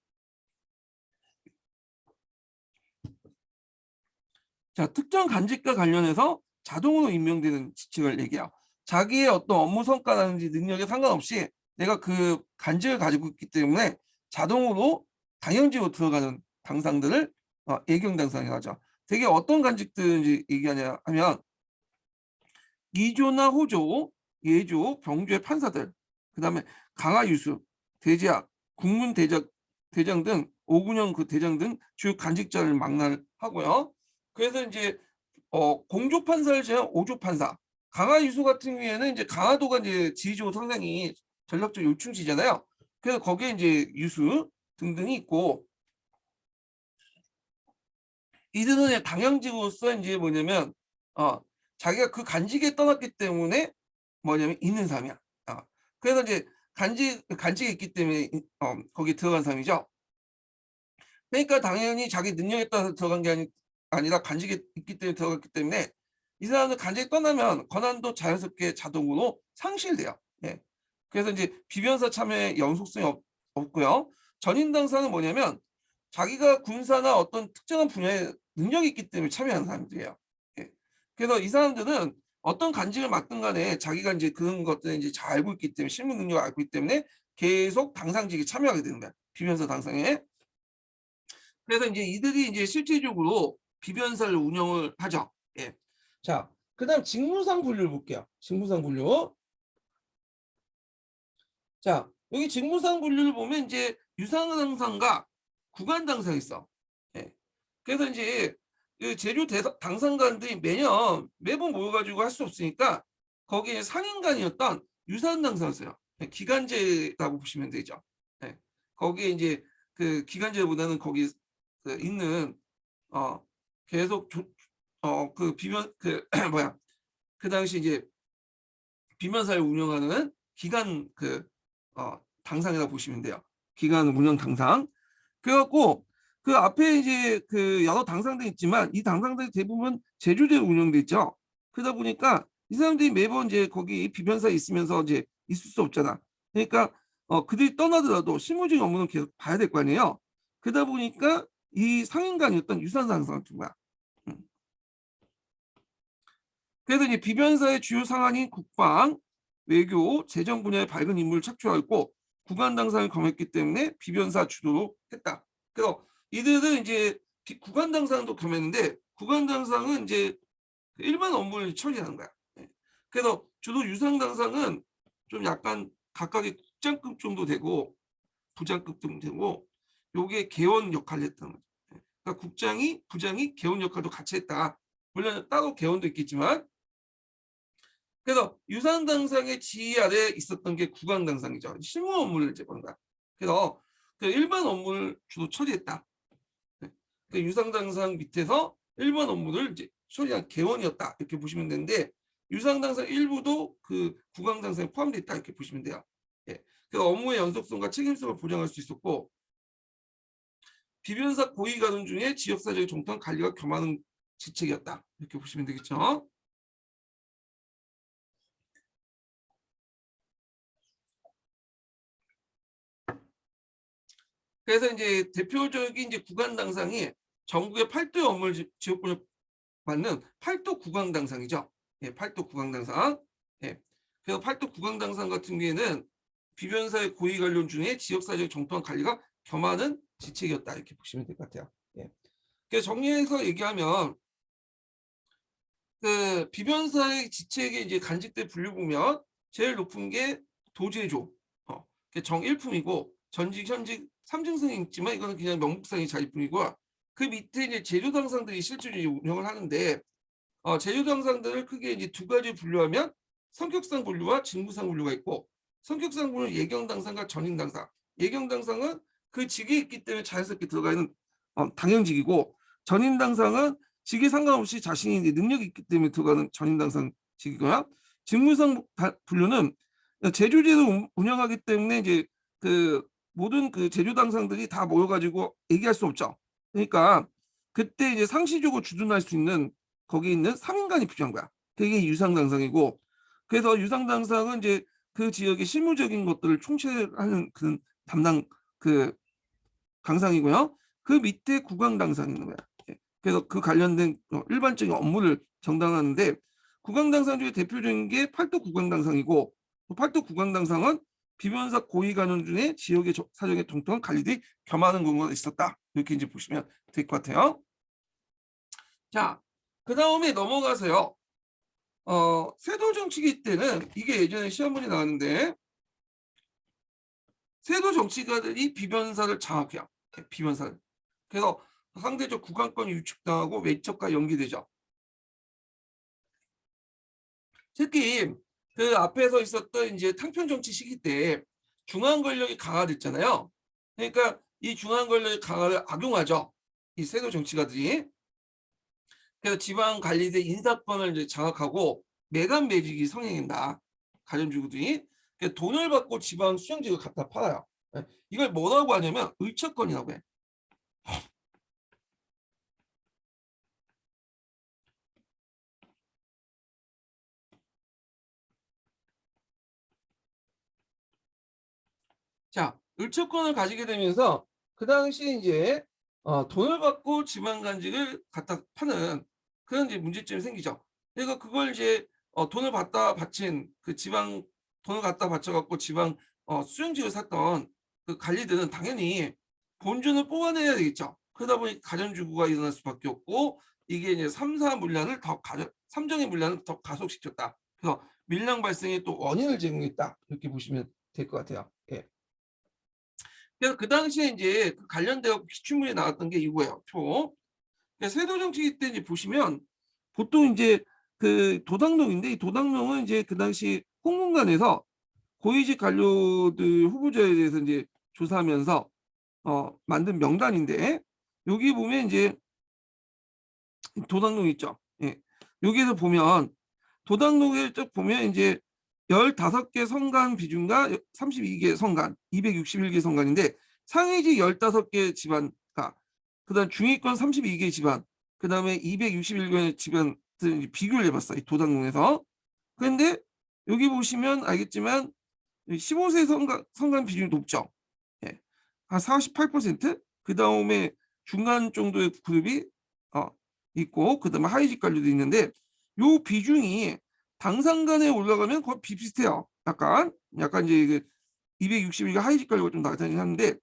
자, 특정 간직과 관련해서 자동으로 임명되는 직책을 얘기해요. 자기의 어떤 업무 성과라든지 능력에 상관없이 내가 그 간직을 가지고 있기 때문에 자동으로 당연직으로 들어가는 당상들을 예경당상이라고 하죠. 되게 어떤 간직들인지 얘기하냐 하면 이조나 호조, 예조, 병조의 판사들, 그 다음에 강하유수, 대제학, 국문대장 등 5군형 그 대장 등 주요 간직자를 망라하고요. 그래서 이제 공조 판사를 제한 5조 판사, 강하유수 같은 경우에는 이제 강화도가 이제 지휘적으로 상당히 전략적 요충지잖아요. 그래서 거기에 이제 유수 등등이 있고, 이들은 당형직으로서 이제 뭐냐면 자기가 그 간직에 떠났기 때문에 뭐냐면 있는 사람이야. 그래서 이제 간직이 있기 때문에 거기 들어간 사람이죠. 그러니까 당연히 자기 능력에 따라서 들어간 게 아니라 간직이 있기 때문에 들어갔기 때문에 이 사람은 간직이 떠나면 권한도 자연스럽게 자동으로 상실돼요. 예. 그래서 이제 비변사 참여에 연속성이 없고요. 전임 당사는 뭐냐면 자기가 군사나 어떤 특정한 분야에 능력이 있기 때문에 참여하는 사람들이에요. 예. 그래서 이 사람들은 어떤 간직을 맡든 간에 자기가 이제 그런 것들을 이제 잘 알고 있기 때문에 실무 능력을 알고 있기 때문에 계속 당상직에 참여하게 되는 거야. 비변사 당상에. 그래서 이제 이들이 이제 실질적으로 비변사를 운영을 하죠. 예. 자, 그다음 직무상 분류를 볼게요. 직무상 분류. 자, 여기 직무상 분류를 보면 이제 유상당상과 구간당상이 있어. 예. 그래서 이제 그 제주 당상관들이 매번 모여가지고 할 수 없으니까 거기에 상인관이었던 유산당상을 예, 기간제라고 보시면 되죠. 예. 거기에 이제 그 기간제보다는 거기 그 있는 어 계속 그 비면 그 뭐야 그 당시 이제 비면사를 운영하는 기간 그 당상이라고 보시면 돼요. 기관 운영 당상. 그래갖고 그 앞에 이제 그 여러 당상들이 있지만 이 당상들이 대부분 제주도에 운영돼 있죠. 그러다 보니까 이 사람들이 매번 이제 거기 비변사에 있으면서 이제 있을 수 없잖아. 그러니까 그들이 떠나더라도 실무적인 업무는 계속 봐야 될 거 아니에요. 그러다 보니까 이 상인간이었던 유산상상을 둔 거야. 음. 그래서 이제 비변사의 주요 상황인 국방, 외교, 재정 분야의 밝은 인물을 착취하고 구간 당상을 겸했기 때문에 비변사 주도로 했다. 그래서 이들은 이제 구간 당상도 겸했는데 구간 당상은 이제 일반 업무를 처리하는 거야. 예. 그래서 주로 유상 당상은 좀 약간 각각의 국장급 정도 되고 부장급 정도 되고 요게 개원 역할을 했다는 거죠. 예. 그러니까 국장이 부장이 개원 역할도 같이 했다. 물론 따로 개원도 있겠지만 그래서 유상 당상의 지휘 아래 있었던 게 구강 당상이죠. 실무 업무를 이제 본다. 그래서 그 일반 업무를 주로 처리했다. 네. 그 유상 당상 밑에서 일반 업무를 이제 처리한 개원이었다. 이렇게 보시면 되는데 유상 당상 일부도 그 구강 당상에 포함되어 있다. 이렇게 보시면 돼요. 예. 그 업무의 연속성과 책임성을 보장할 수 있었고 비변사 고위 관원 중에 지역사정의 정통 관리가 겸하는 직책이었다. 이렇게 보시면 되겠죠. 그래서 이제 대표적인 이제 구간 당상이 전국의 팔도의 업무를 지역군을 맡는 팔도 구강 당상이죠. 예, 팔도 구강 당상. 예. 그래서 팔도 구강 당상 같은 경우에는 비변사의 고위 관련 중에 지역사회적 정통한 관리가 겸하는 직책이었다 이렇게 보시면 될 것 같아요. 예. 그래서 정리해서 얘기하면 그 비변사의 직책에 이제 간직대 분류 보면 제일 높은 게 도제조, 정일품이고 전직 현직 삼중성이 있지만 이거는 그냥 명목상의 자리뿐이고 그 밑에 이제 제조 당상들이 실제로 운영을 하는데 제조 당상들을 크게 이제 두 가지 분류하면 성격상 분류와 직무상 분류가 있고 성격상 분류는 예경 당상과 전임 당상. 예경 당상은 그 직에 있기 때문에 자연스럽게 들어가 있는 당연직이고 전임 당상은 직에 상관없이 자신이 능력이 있기 때문에 들어가는 전임 당상직이고요. 직무상 분류는 제조제도 운영하기 때문에 이제 그 모든 그 제조 당상들이 다 모여가지고 얘기할 수 없죠. 그러니까 그때 이제 상시적으로 주둔할 수 있는 거기 있는 상인간이 필요한 거야. 그게 유상당상이고 그래서 유상당상은 이제 그 지역의 실무적인 것들을 총체하는 그 담당 그 당상이고요. 그 밑에 구강당상이 있는 거야. 예. 그래서 그 관련된 일반적인 업무를 정당하는데 구강당상 중에 대표적인 게 팔도 구강당상이고 팔도 구강당상은 비변사 고위관원 중에 지역의 사정에 통통한 관리들이 겸하는 경우가 있었다. 이렇게 이제 보시면 될 것 같아요. 자, 그 다음에 넘어가서요. 세도 정치기 때는 이게 예전에 시험문이 나왔는데 세도 정치가들이 비변사를 장악해요. 비변사를. 그래서 상대적 구강권이 위축당하고 외척과 연기되죠. 특히 그 앞에서 있었던 이제 탕평 정치 시기 때 중앙 권력이 강화됐잖아요. 그러니까 이 중앙 권력의 강화를 악용하죠. 이 세도 정치가들이. 그래서 지방 관리대 인사권을 이제 장악하고 매간 매직이 성행한다. 가전주구들이 돈을 받고 지방 수령직을 갖다 팔아요. 예, 이걸 뭐라고 하냐면 의척권이라고 해. 자, 의척권을 가지게 되면서 그 당시 이제 돈을 받고 지방 간직을 갖다 파는 그런 이제 문제점이 생기죠. 그러니까 그걸 이제 돈을 받다 바친 그 지방 돈을 갖다 바쳐갖고 지방 수령직을 샀던 그 관리들은 당연히 본전을 뽑아내야 되겠죠. 그러다 보니 가전주구가 일어날 수밖에 없고 이게 이제 3사 물량을 더 삼정의 물량을 더 가속시켰다. 그래서 밀량 발생의 또 원인을 제공했다. 이렇게 보시면 될 것 같아요. 예. 그래서 그 당시에 이제 그 관련되어 기출문에 나왔던 게 이거예요. 표. 세도 정치 때 이제 보시면 보통 이제 그 도당동인데 이 도당동은 이제 그 당시 홍문관에서 고위직 관료들 후보자에 대해서 이제 조사하면서 만든 명단인데 여기 보면 이제 도당동 있죠. 예. 여기에서 보면 도당동에 쭉 보면 이제 15개 성간 비중과 32개 성간, 261개 성간인데 상위직 15개 집안가, 그다음 중위권 32개 집안, 그다음에 261개 집안 비교를 해봤어. 이 도당동에서. 그런데 여기 보시면 알겠지만 15세 성간 비중이 높죠. 예. 한 48%. 그다음에 중간 정도의 그룹이 있고, 그다음에 하위직 관료도 있는데 요 비중이 당상 간에 올라가면 거의 비슷해요. 약간 이제 그 261가 하위직 관료가 좀 나타나긴 하는데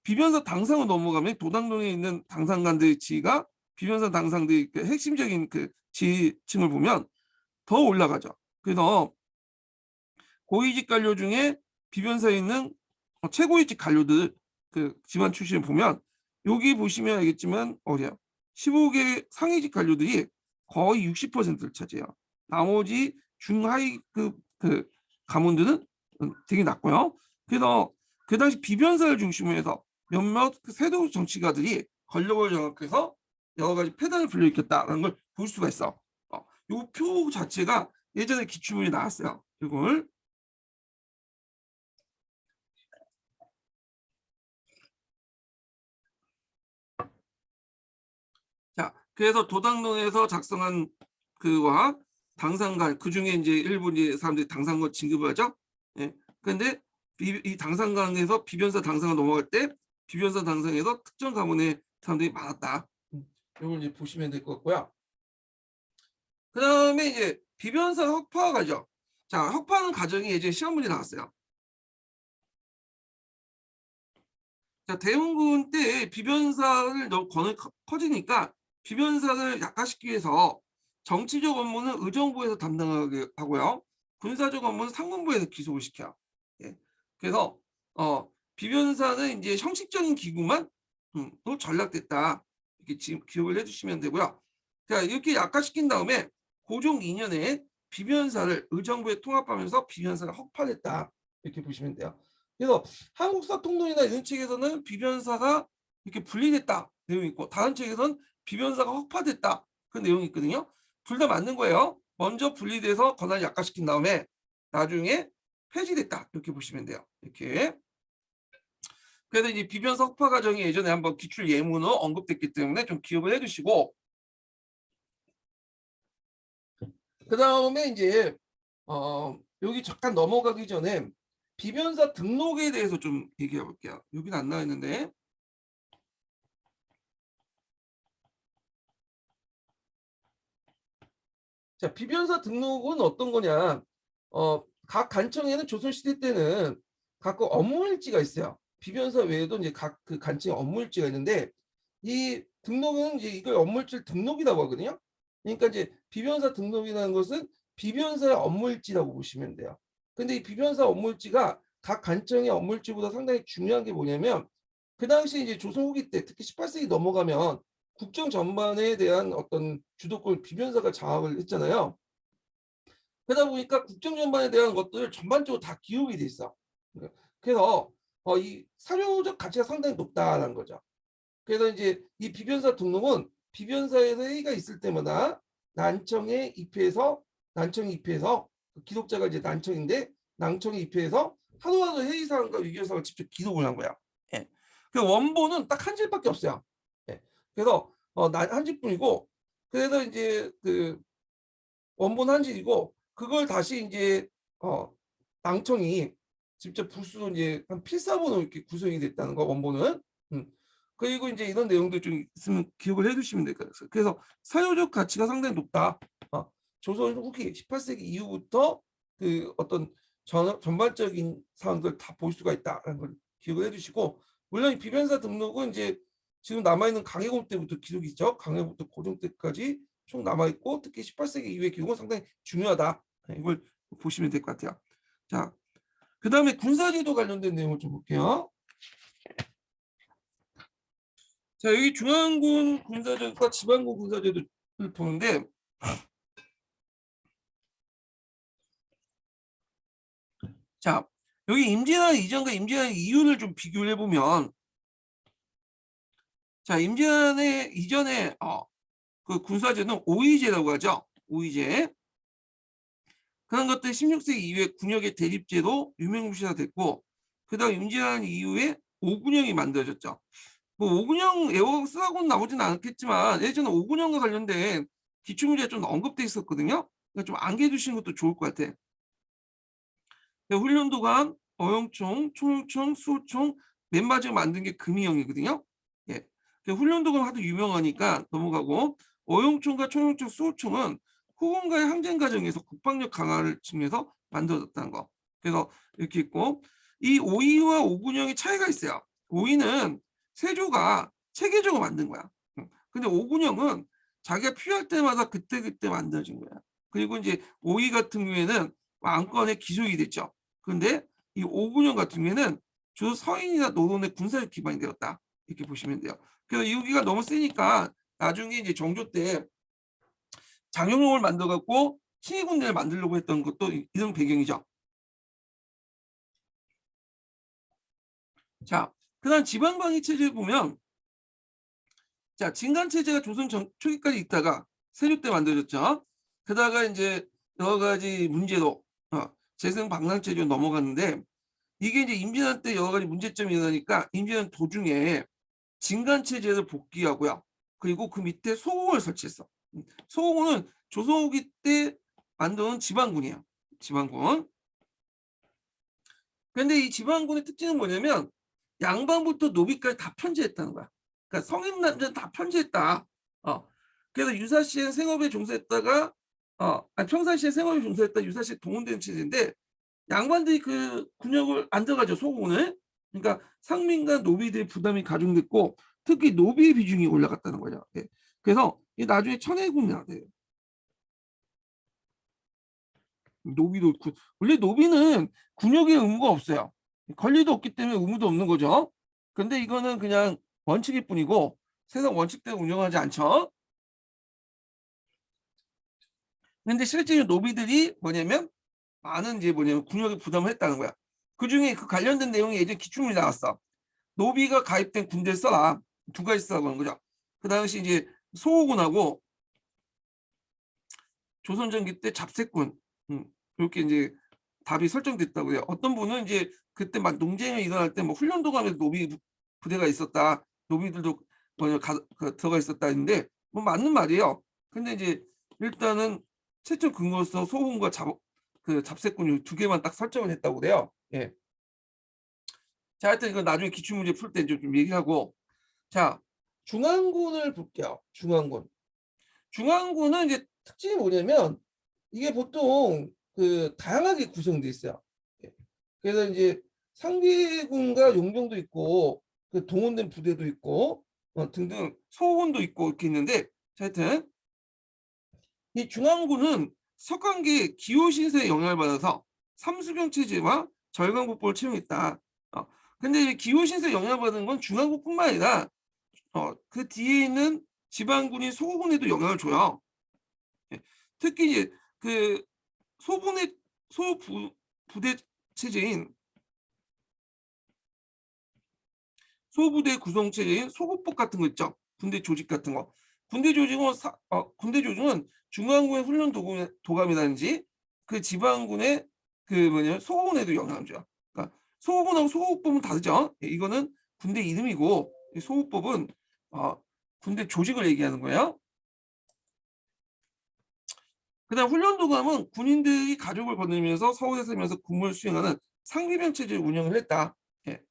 비변사 당상으로 넘어가면 도당동에 있는 당상관들의 지위가 비변사 당상들의 그 핵심적인 그 지층을 보면 더 올라가죠. 그래서 고위직 관료 중에 비변사에 있는 최고위직 관료들 그 집안 출신을 보면 여기 보시면 알겠지만 어디야? 15개 상위직 관료들이 거의 60%를 차지해요. 나머지 중하위급 그 가문들은 되게 낮고요. 그래서 그 당시 비변사를 중심으로 해서 몇몇 그 세도 정치가들이 권력을 장악해서 여러 가지 패단을 불러일으켰다라는 걸 볼 수가 있어. 이 표 자체가 예전에 기출문제 나왔어요. 이걸 자, 그래서 도당동에서 작성한 그와 당상간, 그 중에 이제 일부 이제 사람들이 당상관 진급을 하죠. 예. 근데 이 당상관에서 비변사 당상관 넘어갈 때 비변사 당상에서 특정 가문의 사람들이 많았다. 이걸 이제 보시면 될 것 같고요. 그 다음에 이제 비변사 혁파 가죠. 자, 혁파는 가정이 예전에 시험 문제 나왔어요. 자, 대원군 때 비변사를 너무 권한이 커지니까 비변사를 약화시키기 위해서 정치적 업무는 의정부에서 담당하게 하고요. 군사적 업무는 상권부에서 기속을 시켜요. 예. 그래서 비변사는 이제 형식적인 기구만 또 전락됐다. 이렇게 지금 기억을 해주시면 되고요. 자, 이렇게 약화시킨 다음에 고종 2년에 비변사를 의정부에 통합하면서 비변사가 혁파됐다. 이렇게 보시면 돼요. 그래서 한국사 통론이나 이런 책에서는 비변사가 이렇게 분리됐다 내용이 있고, 다른 책에서는 비변사가 혁파됐다 그 내용이 있거든요. 둘 다 맞는 거예요. 먼저 분리돼서 권한을 약화시킨 다음에 나중에 폐지됐다 이렇게 보시면 돼요. 이렇게. 그래서 이제 비변사 혁파 과정이 예전에 한번 기출 예문으로 언급됐기 때문에 좀 기억을 해두시고, 그 다음에 이제 여기 잠깐 넘어가기 전에 비변사 등록에 대해서 좀 얘기해 볼게요. 여기는 안 나와 있는데. 자, 비변사 등록은 어떤 거냐? 각 간청에는 조선시대 때는 각각 업무일지가 있어요. 비변사 외에도 이제 각 그 간청에 업무일지가 있는데, 이 등록은 이제 이걸 업무일지를 등록이라고 하거든요. 그러니까 이제 비변사 등록이라는 것은 비변사의 업무일지라고 보시면 돼요. 근데 이 비변사 업무일지가 각 간청의 업무일지보다 상당히 중요한 게 뭐냐면, 그 당시 이제 조선 후기 때 특히 18세기 넘어가면 국정 전반에 대한 어떤 주도권을 비변사가 장악을 했잖아요. 그러다 보니까 국정 전반에 대한 것들을 전반적으로 다 기록이 돼 있어. 그래서 이 사료적 가치가 상당히 높다는 거죠. 그래서 이제 이 비변사 등록은 비변사에서 회의가 있을 때마다 난청에 입회해서 기록자가 이제 난청인데 난청에 입회해서 하루하루 회의 사항과 위결 사항을 직접 기록을 한 거야. 예. 그 원본은 딱 한 질밖에 없어요. 예. 그래서 한 질뿐이고, 그래서 이제 그 원본 한 질이고, 그걸 다시 이제 낭청이 직접 부수로 이제 한 필사본으로 이렇게 구성이 됐다는 거 원본은. 그리고 이제 이런 내용들 좀 있으면 기억을 해두시면 될 것 같아요. 그래서 사료적 가치가 상당히 높다. 조선 후기 18세기 이후부터 그 어떤 전반적인 사항들 다 볼 수가 있다라는 걸 기억을 해주시고, 물론 비변사 등록은 이제 지금 남아있는 강해공 때부터 기록이 있죠. 강해공부터 고종 때까지 총 남아있고, 특히 18세기 이후의 기록은 상당히 중요하다. 이걸 보시면 될 것 같아요. 자, 그 다음에 군사제도 관련된 내용을 좀 볼게요. 자, 여기 중앙군 군사제도과 지방군 군사제도를 보는데, 자, 여기 임진왜란 이전과 임진왜란 이후를 좀 비교를 해보면, 자, 임진왜란 이전에 그 군사제도는 오의제라고 하죠. 오의제. 그런 것들이 16세기 이후에 군역의 대립제도 유명무실화됐고, 그다음 임진왜란 이후에 오군영이 만들어졌죠. 뭐 오군영 애호가 쓰라고는 나오진 않겠지만 예전에 오군영과 관련된 기출문제가 좀 언급돼 있었거든요. 그러니까 좀 암기해 두시는 것도 좋을 것 같아. 훈련도감, 어용총, 총총, 수호총 맨 마지막 만든 게 금이형이거든요. 예. 훈련도감 하도 유명하니까 넘어가고, 어용총과 총용총, 수호총은 후군과의 항쟁 과정에서 국방력 강화를 측면에서 만들어졌다는 거. 그래서 이렇게 있고, 이 오이와 오군형의 차이가 있어요. 오이는 세조가 체계적으로 만든 거야. 근데 오군형은 자기가 필요할 때마다 그때그때 만들어진 거야. 그리고 이제 오이 같은 경우에는 왕권의 기속이 됐죠. 그런데 이 오군영 같은 경우에는 주로 서인이나 노론의 군사력 기반이 되었다. 이렇게 보시면 돼요. 그래서 여기가 너무 세니까 나중에 이제 정조 때 장영용을 만들어 갖고 신의 군대를 만들려고 했던 것도 이런 배경이죠. 자, 그다음 지방방위 체제를 보면, 자, 진간 체제가 조선 초기까지 있다가 세조 때 만들어졌죠. 그다가 이제 여러 가지 문제로 재승 방랑 체제로 넘어갔는데, 이게 이제 임진왜란 때 여러 가지 문제점이 일어나니까 임진왜란 도중에 진간 체제를 복귀하고요. 그리고 그 밑에 소공을 설치했어. 소공은 조선 후기 때 만든 지방군이에요. 지방군. 근데 이 지방군의 특징은 뭐냐면 양반부터 노비까지 다 편제했다는 거야. 그러니까 성인 남자는 다 편제했다. 그래서 유사시에 생업에 종사했다가 평상시에 생업에 종사했다 유사시에 동원되는 체제인데, 양반들이 그 군역을 안 들어가죠, 소공을. 그러니까 상민과 노비들의 부담이 가중됐고 특히 노비의 비중이 올라갔다는 거죠. 예. 그래서 나중에 천해군이나 돼요. 노비도 원래 노비는 군역에 의무가 없어요. 권리도 없기 때문에 의무도 없는 거죠. 근데 이거는 그냥 원칙일 뿐이고 세상 원칙대로 운영하지 않죠. 근데 실제로 노비들이 뭐냐면 많은 이제 뭐냐면 군역에 부담을 했다는 거야. 그중에 그 관련된 내용이 예전 기출문이 나왔어. 노비가 가입된 군대를 써라. 두 가지 쓰라고 하는 거죠. 그 당시 이제 소호군하고 조선 전기 때 잡새군, 이렇게 이제 답이 설정됐다고요. 어떤 분은 이제 그때 막 농쟁이 일어날 때 뭐 훈련도감에서 노비 부대가 있었다. 노비들도 들어가 있었다 했는데 뭐 맞는 말이에요. 근데 이제 일단은 최초 근거로서 소호군과 그 잡새군이 두 개만 딱 설정을 했다고 그래요. 예. 자, 하여튼 이거 나중에 기출문제 풀 때 좀 얘기하고. 자, 중앙군을 볼게요. 중앙군. 중앙군은 이제 특징이 뭐냐면 이게 보통 그 다양하게 구성돼 있어요. 예. 그래서 이제 상비군과 용병도 있고 그 동원된 부대도 있고 등등 소군도 있고 이렇게 있는데, 하여튼 이 중앙군은 석관계 기호신세에 영향을 받아서 삼수경 체제와 절강국보를 채용했다. 근데 기호신세 영향을 받은 건 중앙국뿐만 아니라 그 뒤에 있는 지방군인 소군에도 영향을 줘요. 예. 특히 이제 그 소분의 소부대 체제인 소부대 구성 체제인 소국복 같은 거 있죠. 군대 조직 같은 거. 군대 조직은 중앙군의 훈련 도감이라든지 그 지방군의 그 뭐냐 소군에도 영향을 줘요. 그러니까 소군하고 소국법은 다르죠. 예, 이거는 군대 이름이고 소국법은 군대 조직을 얘기하는 거예요. 그다음 훈련도감은 군인들이 가족을 거느리면서 서울에 살면서 군무를 수행하는 상비병 체제를 운영을 했다. 예.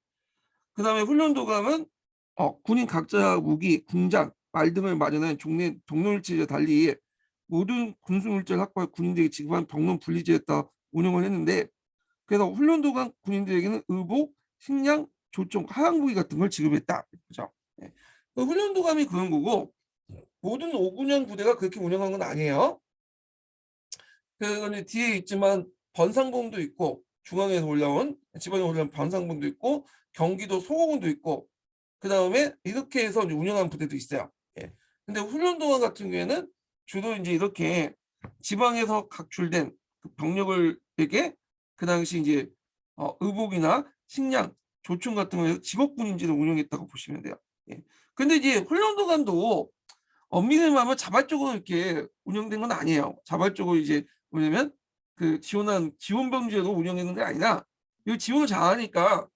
그다음에 훈련도감은 군인 각자 무기, 궁장, 말 등을 마련한 동료일체제와 달리 모든 군수물자를 확보할 군인들에게 지급한 병론 분리제에 따라 운영을 했는데, 그래서 훈련도감 군인들에게는 의복, 식량, 조총, 하향무기 같은 걸 지급했다. 그죠? 예. 그 훈련도감이 그런 거고 모든 5군형 부대가 그렇게 운영한 건 아니에요. 그거는 뒤에 있지만 번상봉도 있고 중앙에서 올라온 지방에서 올라온 번상봉도 있고 경기도 소공도 있고 그다음에 이렇게 해서 운영한 부대도 있어요. 예. 근데 훈련동안 같은 경우에는 주로 이제 이렇게 지방에서 각출된 그 병력을에게 그 당시 이제 의복이나 식량, 조총 같은 거에서 직업군인지를 운영했다고 보시면 돼요. 예. 근데 이제 훈련도감도 엄밀히 말하면 자발적으로 이렇게 운영된 건 아니에요. 자발적으로 이제 뭐냐면 그 지원한 지원병제로 운영했는 게 아니라 이 지원을 잘하니까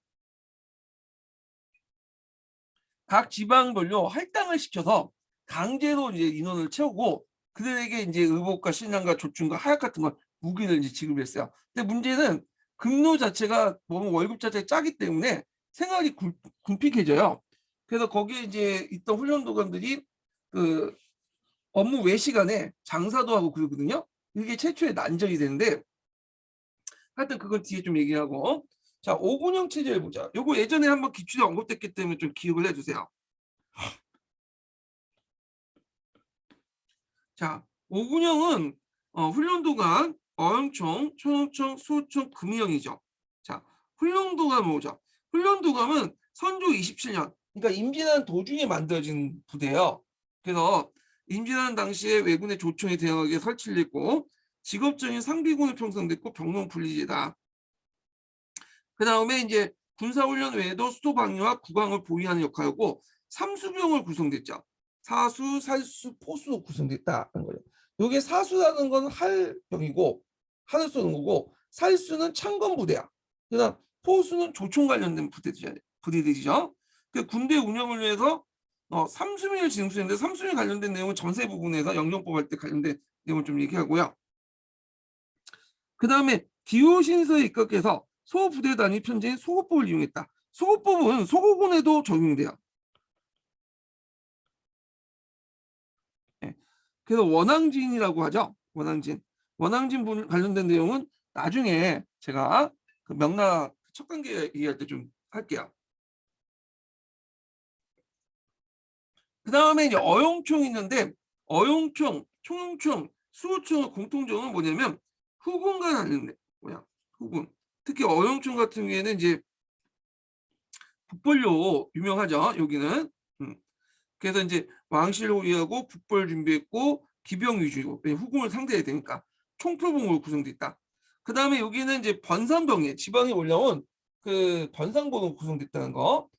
각 지방별로 할당을 시켜서 강제로 이제 인원을 채우고 그들에게 이제 의복과 식량과 조충과 하약 같은 걸 무기를 이제 지급했어요. 근데 문제는 급료 자체가 보면 월급 자체가 짜기 때문에 생활이 굶픽해져요. 그래서 거기에 이제 있던 훈련도관들이 그 업무 외 시간에 장사도 하고 그러거든요. 이게 최초의 난전이 되는데 하여튼 그건 뒤에 좀 얘기하고 자 5군형 체제를 보자. 요거 예전에 한번 기출에 언급됐기 때문에 좀 기억을 해주세요. 자 5군형은 훈련도관, 어영총, 초능총, 수호총, 금이형이죠. 자 훈련도관 뭐죠? 훈련도감은 선조 27년 그러니까 임진한 도중에 만들어진 부대예요. 그래서 임진한 당시에 왜군의 조총에 대응하게 설치를 했고 직업적인 상비군을 편성됐고 병력 분리제다. 그 다음에 이제 군사훈련 외에도 수도방위와 국왕을 보위하는 역할이고 삼수병을 구성됐죠. 사수, 살수, 포수로 구성됐다는 거예요. 이게 사수라는 건 할병이고 하늘 쏘는 거고 살수는 창건 부대야. 그다음 포수는 조총 관련된 부대들이죠. 그 군대 운영을 위해서 삼수민을 징수했는데 삼수민 관련된 내용은 전세 부분에서 영령법 할 때 관련된 내용을 좀 얘기하고요. 그 다음에 기호신서에 입각해서 소부대 단위 편제인 소고법을 이용했다. 소고법은 소고군에도 적용이 돼요. 네. 그래서 원앙진이라고 하죠. 원앙진. 원앙진 관련된 내용은 나중에 제가 그 명나 첫 단계 얘기할 때 좀 할게요. 그 다음에 이제 어용총이 있는데 어용총, 총총, 수호총의 공통점은 뭐냐면 후군과 다른데 뭐야? 후군. 특히 어용총 같은 경우에는 이제 북벌로 유명하죠. 여기는. 그래서 이제 왕실호위하고 북벌 준비했고 기병 위주고 후궁을 상대해야 되니까 총표봉으로 구성돼 있다. 그 다음에 여기는 이제 번산병에 지방에 올라온 그 번상봉으로 구성됐다는 거.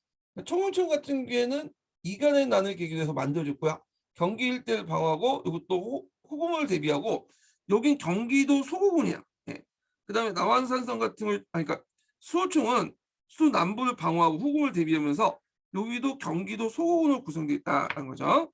청운청 같은 경우에는 이간의 난을 계기로 해서 만들어졌고요. 경기 일대를 방어하고 이것도 후궁을 대비하고 여긴 경기도 소부군이야. 예. 그 다음에 남한산성 같은 걸 그러니까 수호총은 수 남부를 방어하고 후궁을 대비하면서 여기도 경기도 소구군으로 구성되어 있다는 거죠.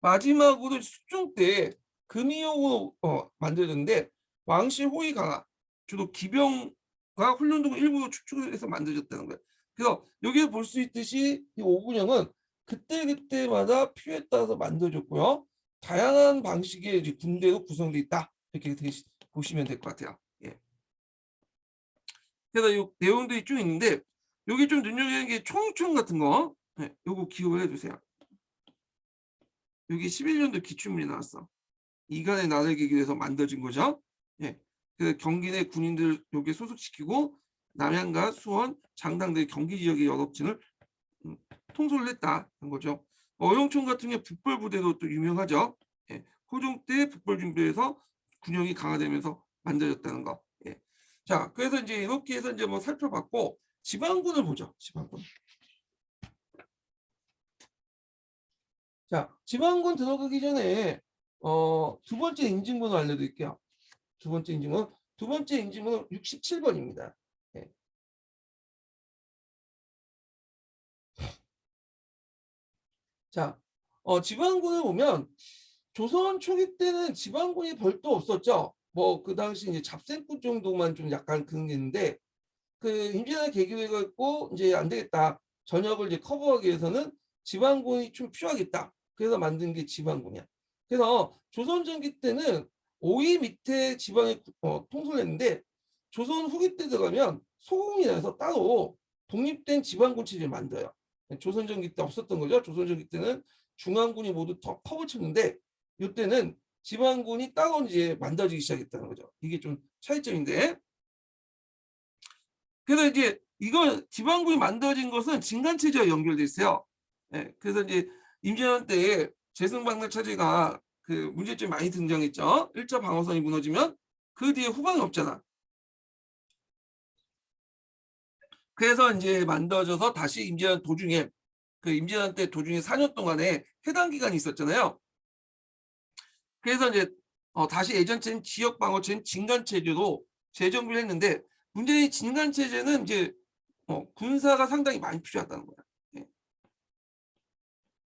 마지막으로 숙종 때 금이용으로 만들어졌는데 왕실 호위 강화 주로 기병과 훈련도구 일부로 축출해서 만들어졌다는 거예요. 그래서 여기에 볼 수 있듯이 이 오군형은 그때그때마다 필요에 따라서 만들어졌고요. 다양한 방식의 이제 군대로 구성되어 있다. 이렇게 보시면 될 것 같아요. 예. 그래서 이 내용들이 쭉 있는데 여기 좀 눈여겨보는 게 총총 같은 거 네, 요거 기억을 해주세요. 여기 11년도 기출문이 나왔어. 이간의 나를 계기로 해서 만들어진 거죠. 예. 그래서 경기 내 군인들 여기에 소속시키고 남양과 수원, 장당 등 경기 지역의 연업진을 통솔을 했다는 거죠. 어용총 같은 게 북벌 부대도 또 유명하죠. 예. 호종 때 북벌 준비해서 군용이 강화되면서 만들어졌다는 거. 예. 자, 그래서 이제 이렇게 해서 이제 뭐 살펴봤고 지방군을 보죠. 지방군. 자, 지방군 들어가기 전에 두 번째 인증번호 알려드릴게요. 두 번째 인증번호. 두 번째 인증번호 67번입니다. 네. 자, 지방군을 보면 조선 초기 때는 지방군이 별도 없었죠. 뭐 그 당시 이제 잡생꾼 정도만 좀 약간 그런 게 있는데 그 임진왜란 계기로 해갖고 이제 안 되겠다. 전역을 이제 커버하기 위해서는 지방군이 좀 필요하겠다. 그래서 만든 게 지방군이야. 그래서 조선 전기 때는 5위 밑에 지방에 통솔했는데 조선 후기 때 들어가면 소공이라서 따로 독립된 지방군 체제를 만들어요. 조선 전기 때 없었던 거죠. 조선 전기 때는 중앙군이 모두 더 컵을 쳤는데 이때는 지방군이 따로 이제 만들어지기 시작했다는 거죠. 이게 좀 차이점인데. 그래서 이제 이거 지방군이 만들어진 것은 진간체제와 연결돼 있어요. 예, 그래서 이제 임진왜란 때 재승방란 체제가 그 문제점이 많이 등장했죠. 일차 방어선이 무너지면 그 뒤에 후방이 없잖아. 그래서 이제 만들어져서 다시 임진왜란 도중에 그 임진왜란 때 도중에 4년 동안에 해당 기간이 있었잖아요. 그래서 이제 다시 예전처럼 지역 방어체인 진간 체제로 재정비를 했는데 문제는 진간 체제는 이제 군사가 상당히 많이 필요하다는 거야. 예.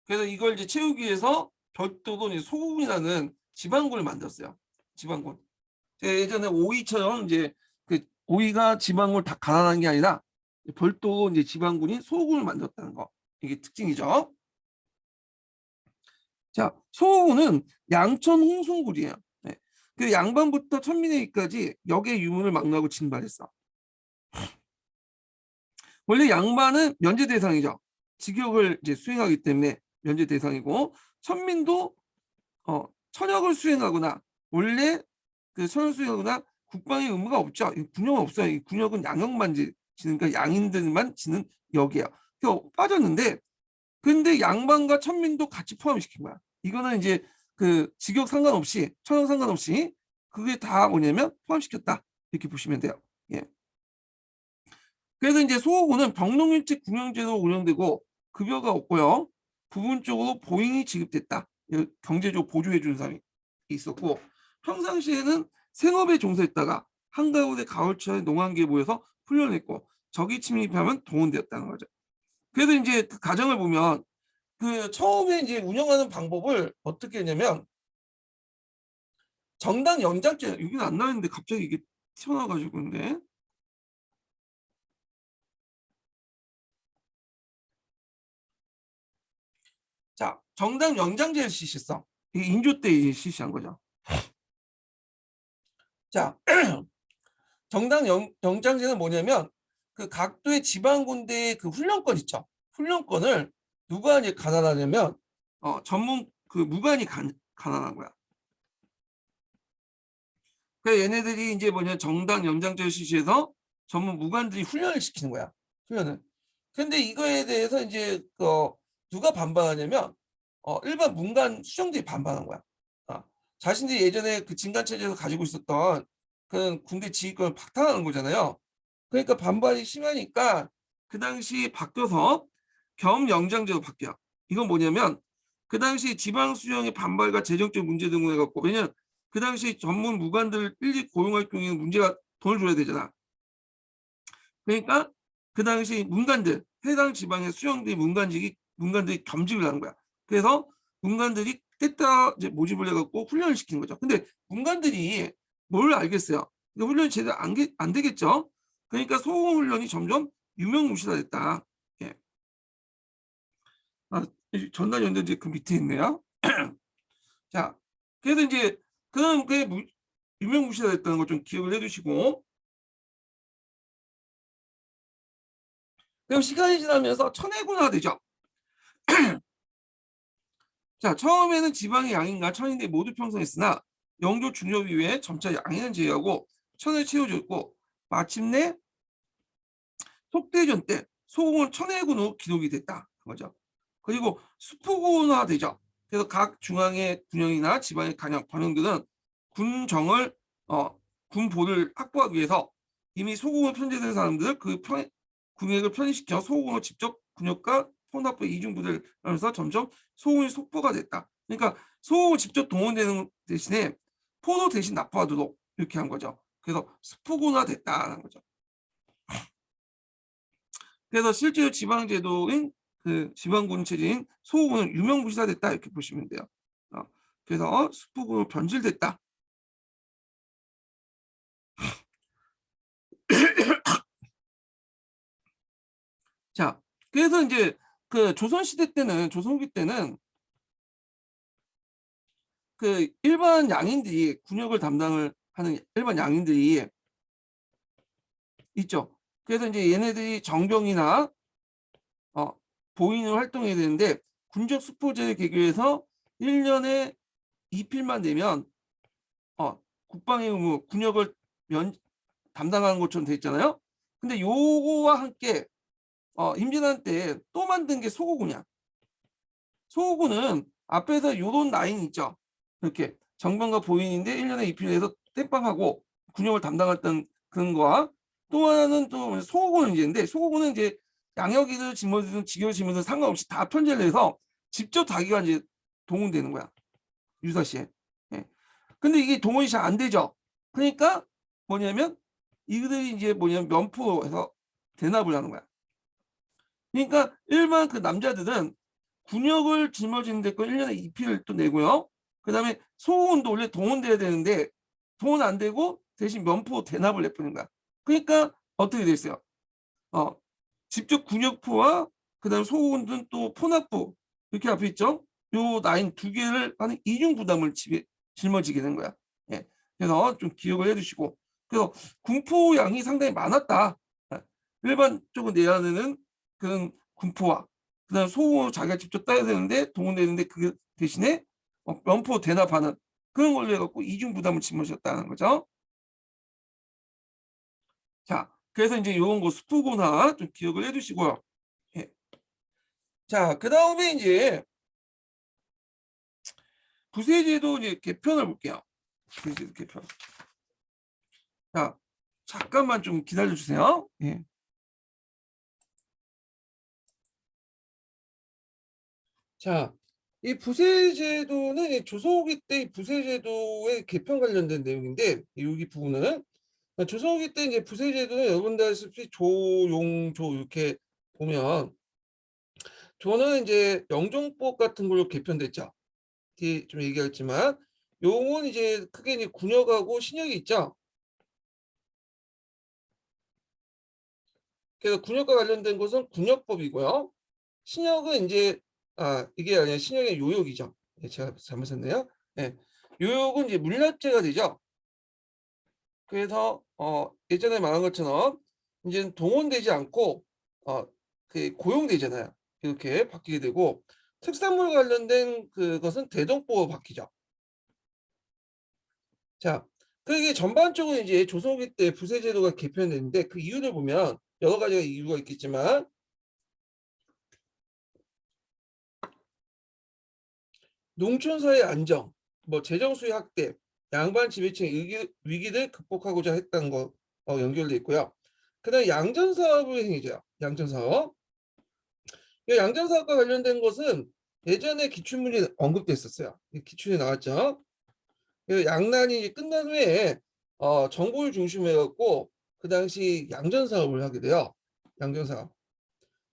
그래서 이걸 이제 채우기 위해서 별도로 이제 소국이라는 지방군을 만들었어요. 지방군. 예전에 오이처럼 이제 그 오이가 지방군을 다 가난한 게 아니라 별도 이제 지방군이 소국을 만들었다는 거. 이게 특징이죠. 자, 소호군은 양천 홍순군이에요. 네. 그 양반부터 천민회까지 역의 유문을 막론하고 진발했어. 원래 양반은 면제 대상이죠. 직역을 이제 수행하기 때문에 면제 대상이고 천민도 천역을 수행하거나 원래 그 천역 수행하거나 국방의 의무가 없죠. 군역은 없어요. 이 군역은 양역만 지는 그러니까 양인들만 지는 역이에요. 그래서 빠졌는데 근데 양반과 천민도 같이 포함시킨 거야. 이거는 이제 그 직역 상관없이 천역 상관없이 그게 다 뭐냐면 포함시켰다 이렇게 보시면 돼요. 예. 그래서 이제 소호군은 병농일제 군영제도 운영되고 급여가 없고요. 부분적으로 보잉이 지급됐다. 경제적으로 보조해 주는 사람이 있었고 평상시에는 생업에 종사했다가 한가운데 가을철에 농한기에 모여서 훈련했고 적이 침입하면 동원되었다는 거죠. 그래서 이제 그 가정을 보면 그 처음에 이제 운영하는 방법을 어떻게 했냐면 정당 연장제 여기는 안 나왔는데 갑자기 이게 튀어나와가지고 근데 자 정당 연장제를 실시했어. 이게 인조 때 실시한 거죠. 자 정당 연장제는 뭐냐면 그 각도의 지방군대의 그 훈련권 있죠. 훈련권을 누가 이제 가난하냐면 전문 그 무관이 가난한 거야. 그래서 얘네들이 이제 뭐냐 정당 연장제를 실시해서 전문 무관들이 훈련을 시키는 거야. 훈련을. 근데 이거에 대해서 이제 누가 반발하냐면 일반 문관 수정들이 반발한 거야. 자신들이 예전에 그 진간 체제에서 가지고 있었던 그 군대 지휘권을 박탈하는 거잖아요. 그러니까 반발이 심하니까 그 당시 바뀌어서 겸영장제로 바뀌어. 이건 뭐냐면 그 당시 지방 수령의 반발과 재정적 문제 등으로 해갖고 왜냐면 그 당시 전문 무관들 일찍 고용할 경우에 문제가 돈을 줘야 되잖아. 그러니까 그 당시 문관들 해당 지방의 수령들이 문관들이 겸직을 하는 거야. 그래서 문관들이 때따라 이제 모집을 해갖고 훈련을 시키는 거죠. 근데 문관들이 뭘 알겠어요? 훈련이 제대로 안 되겠죠. 그러니까 소공 훈련이 점점 유명무실화됐다. 예. 전단연대제 그 밑에 있네요. 자, 그래서 이제 그럼 그게 유명무실화됐다는 걸 좀 기억을 해두시고 그럼 시간이 지나면서 천해군화 되죠. 자, 처음에는 지방의 양인과 천인들이 모두 평성했으나 영조 중엽 이후에 점차 양인은 제외하고 천을 채워줬고 마침내 속대전 때 소공은 천해군으로 기록이 됐다. 거죠. 그리고 수포군화 되죠. 그래서 각 중앙의 군영이나 지방의 관영들은 군정을 군보를 확보하기 위해서 이미 소공을 편제된 사람들을 군액을 편입시켜 소공을 직접 군역과 혼합부 이중부대를 하면서 점점 소공이 속보가 됐다. 그러니까 소공을 직접 동원되는 대신에 포도 대신 납부하도록 이렇게 한 거죠. 그래서 수포군화 됐다는 거죠. 그래서 실제로 지방제도인 그 지방군 체제인 소호군은 유명무실화됐다 이렇게 보시면 돼요. 그래서 수포군으로 변질됐다. 자, 그래서 이제 그 조선시대 때는 조선후기 때는 그 일반 양인들이 군역을 담당을 하는 일반 양인들이 있죠. 그래서 이제 얘네들이 정병이나 보인을 활동해야 되는데 군적 수포제를 개교해서 1년에 2필만 내면 국방의 의무 군역을 담당하는 것처럼 돼 있잖아요. 근데 요거와 함께 임진환 때 또 만든 게 소고군이야. 소고군은 앞에서 요런 라인 있죠. 이렇게 정병과 보인인데 1년에 2필 내서 땜빵하고 군역을 담당했던 그런 거와 또 하나는 또 소고군은 이제인데 소고군은 이제 양역이든 징벌이든 직역을 지면서 상관없이 다 편제를 해서 직접 자기가 이제 동원되는 거야. 유사시에. 예. 근데 이게 동원이 잘 안 되죠. 그러니까 뭐냐면 이들이 이제 뭐냐면 면포에서 대납을 하는 거야. 그러니까 일반 그 남자들은 군역을 짊어지는 데 거 1년에 2피를 또 내고요. 그다음에 소호원도 원래 동원돼야 되는데 동원 안 되고 대신 면포 대납을 내보는 거야. 그러니까 어떻게 돼 있어요? 어, 직접 군역포와 그다음에 소호원은 또 포납부 이렇게 앞에 있죠. 요 라인 두 개를 하는 이중 부담을 짊어지게 된 거야. 예. 그래서 좀 기억을 해두시고 그래서 군포 양이 상당히 많았다. 예. 일반적으로 내야 되는 그런 군포와 그다음 소호 자기가 직접 따야 되는데 동원되는데 그 대신에 면포 대납하는 그런 걸로 해갖고 이중 부담을 짊어졌다는 거죠. 자, 그래서 이제 요런 거 수포곤화 좀 기억을 해두시고요. 예. 자, 그 다음에 이제 부세제도 이제 개편을 볼게요. 부세제도 개편. 자, 잠깐만 좀 기다려 주세요. 예. 자, 이 부세제도는 조선후기 때 부세제도의 개편 관련된 내용인데 여기 부분은 조선후기 때 이제 부세제도는 여러분들 아시다시피 조용조 이렇게 보면 조는 이제 영종법 같은 걸로 개편됐죠. 뒤에 좀 얘기했지만 용은 이제 크게 이제 군역하고 신역이 있죠. 그래서 군역과 관련된 것은 군역법이고요. 신역은 이제 이게 아니라 신역의 요역이죠. 네, 제가 잘못했네요. 네. 요역은 이제 물납제가 되죠. 그래서 예전에 말한 것처럼 이제 동원되지 않고 그 고용되잖아요. 이렇게 바뀌게 되고 특산물 관련된 그것은 대동법으로 바뀌죠. 자, 그게 전반적으로 이제 조선후기 때 부세제도가 개편됐는데 그 이유를 보면 여러 가지 이유가 있겠지만 농촌사회 안정, 뭐 재정 수요 확대, 양반 지배층 위기를 극복하고자 했다는 거 연결돼 있고요. 그다음 양전 사업을 행해줘요. 양전 사업. 이 양전 사업과 관련된 것은 예전에 기출문제 언급됐었어요. 기출에 나왔죠. 양난이 이제 끝난 후에 정보를 중심으로 해갖고 그 당시 양전 사업을 하게 돼요. 양전 사업.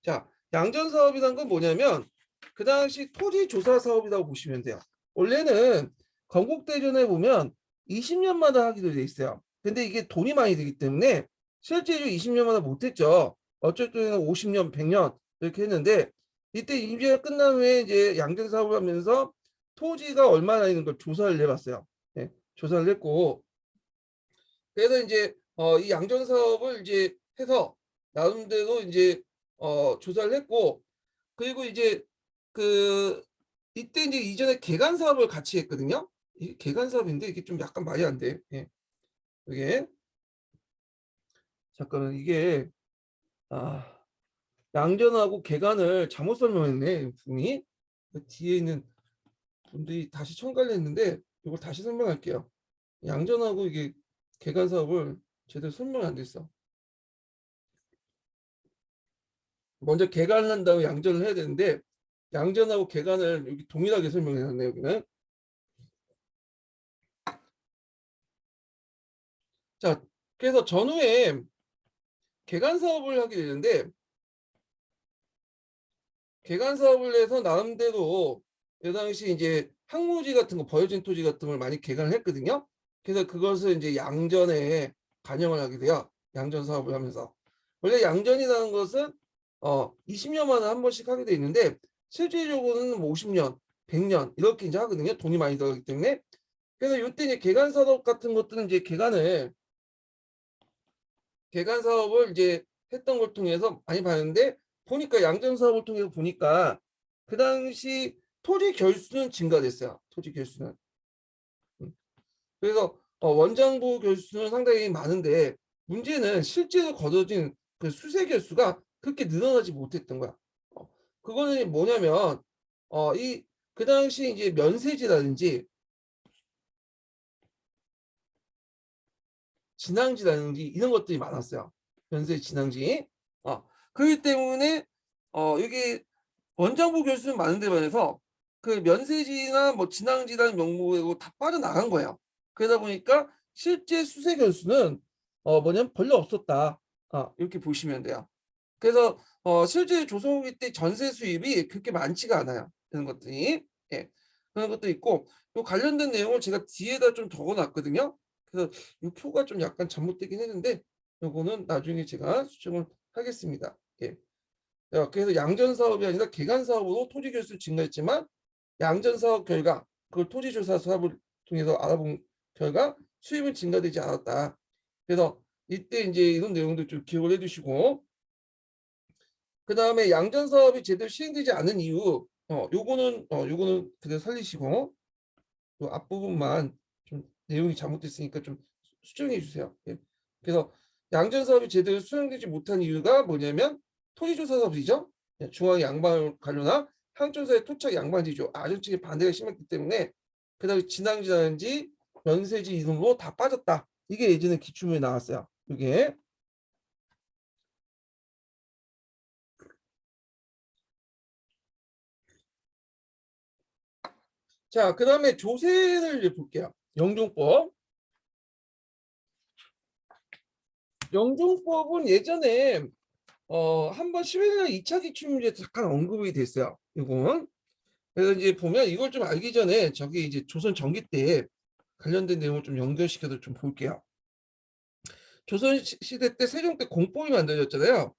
자, 양전 사업이란 건 뭐냐면 그 당시 토지 조사 사업이라고 보시면 돼요. 원래는 건국대전에 보면 20년마다 하기로 돼 있어요. 근데 이게 돈이 많이 들기 때문에 실제로 20년마다 못했죠. 어쩔 때는 50년, 100년 이렇게 했는데 이때 임시가 끝난 후에 이제 양전 사업을 하면서 토지가 얼마나 있는 걸 조사를 해봤어요. 네, 조사를 했고 그래서 이제 이 양전 사업을 이제 해서 나름대로 이제 조사를 했고 그리고 이제 그 이때 이제 이전에 개간 사업을 같이 했거든요. 이 개간 사업인데 이게 좀 약간 말이 안 돼. 예. 이게 잠깐만 이게 아 양전하고 개간을 잘못 설명했네 분이 그 뒤에 있는 분들이 다시 첨가를 했는데 이걸 다시 설명할게요. 양전하고 이게 개간 사업을 제대로 설명 안 됐어. 먼저 개간을 한 다음에 양전을 해야 되는데 양전하고 개간을 여기 동일하게 설명해 놨네 여기는. 자, 그래서 전후에 개간 사업을 하게 되는데 개간 사업을 해서 나름대로 그 당시 이제 항무지 같은 거 버려진 토지 같은 걸 많이 개간을 했거든요. 그래서 그것을 이제 양전에 반영을 하게 돼요. 양전 사업을 하면서 원래 양전이라는 것은 20년마다 한 번씩 하게 돼 있는데 실질적으로는 뭐 50년, 100년 이렇게 이제 하거든요. 돈이 많이 들어가기 때문에. 그래서 이때 이제 개간 사업 같은 것들은 이제 개간 사업을 이제 했던 걸 통해서 많이 봤는데 보니까 양전 사업을 통해서 보니까 그 당시 토지 결수는 증가됐어요. 토지 결수는. 음. 그래서 원장부 결수는 상당히 많은데 문제는 실제로 거둬진 그 수세 결수가 그렇게 늘어나지 못했던 거야. 그거는 뭐냐면 이 그 당시 이제 면세지라든지 진앙지라든지 이런 것들이 많았어요. 면세 진앙지. 그렇기 때문에 여기 원장부 교수는 많은데 반해서 그 면세지나 뭐 진앙지라는 명목으로 다 빠져나간 거예요. 그러다 보니까 실제 수세 견수는 뭐냐면 별로 없었다. 이렇게 보시면 돼요. 그래서 실제 조선후기 때 전세 수입이 그렇게 많지가 않아요. 이런 것들이. 예. 그런 것도 있고 요 관련된 내용을 제가 뒤에다 좀 적어 놨거든요. 그래서 이 표가 좀 약간 잘못되긴 했는데 요거는 나중에 제가 수정을 하겠습니다. 예. 그래서 양전 사업이 아니라 개간 사업으로 토지 교수를 증가했지만 양전 사업 결과 그걸 토지조사 사업을 통해서 알아본 결과 수입은 증가되지 않았다. 그래서 이때 이제 이런 내용도 좀 기억을 해두시고 그 다음에 양전 사업이 제대로 시행되지 않은 이유 요거는 그대로 살리시고 요 앞부분만 좀 내용이 잘못됐으니까 좀 수정해 주세요. 예. 그래서 양전 사업이 제대로 수행되지 못한 이유가 뭐냐면 토지조사 사업이죠. 예, 중앙 양방 관료나 항전사의 토착 양방지조 아전 측의 반대가 심했기 때문에 그다음에 진앙지라든지 면세지 이름으로 다 빠졌다. 이게 예전에 기출문에 나왔어요. 이게 자 그다음에 조세를 이제 볼게요. 영종법. 영종법은 예전에 한번 11년 2차 기출문제에 잠깐 언급이 됐어요. 이건 그래서 이제 보면 이걸 좀 알기 전에 저기 이제 조선 전기 때 관련된 내용을 좀 연결시켜서 좀 볼게요. 조선 시대 때 세종 때 공법이 만들어졌잖아요.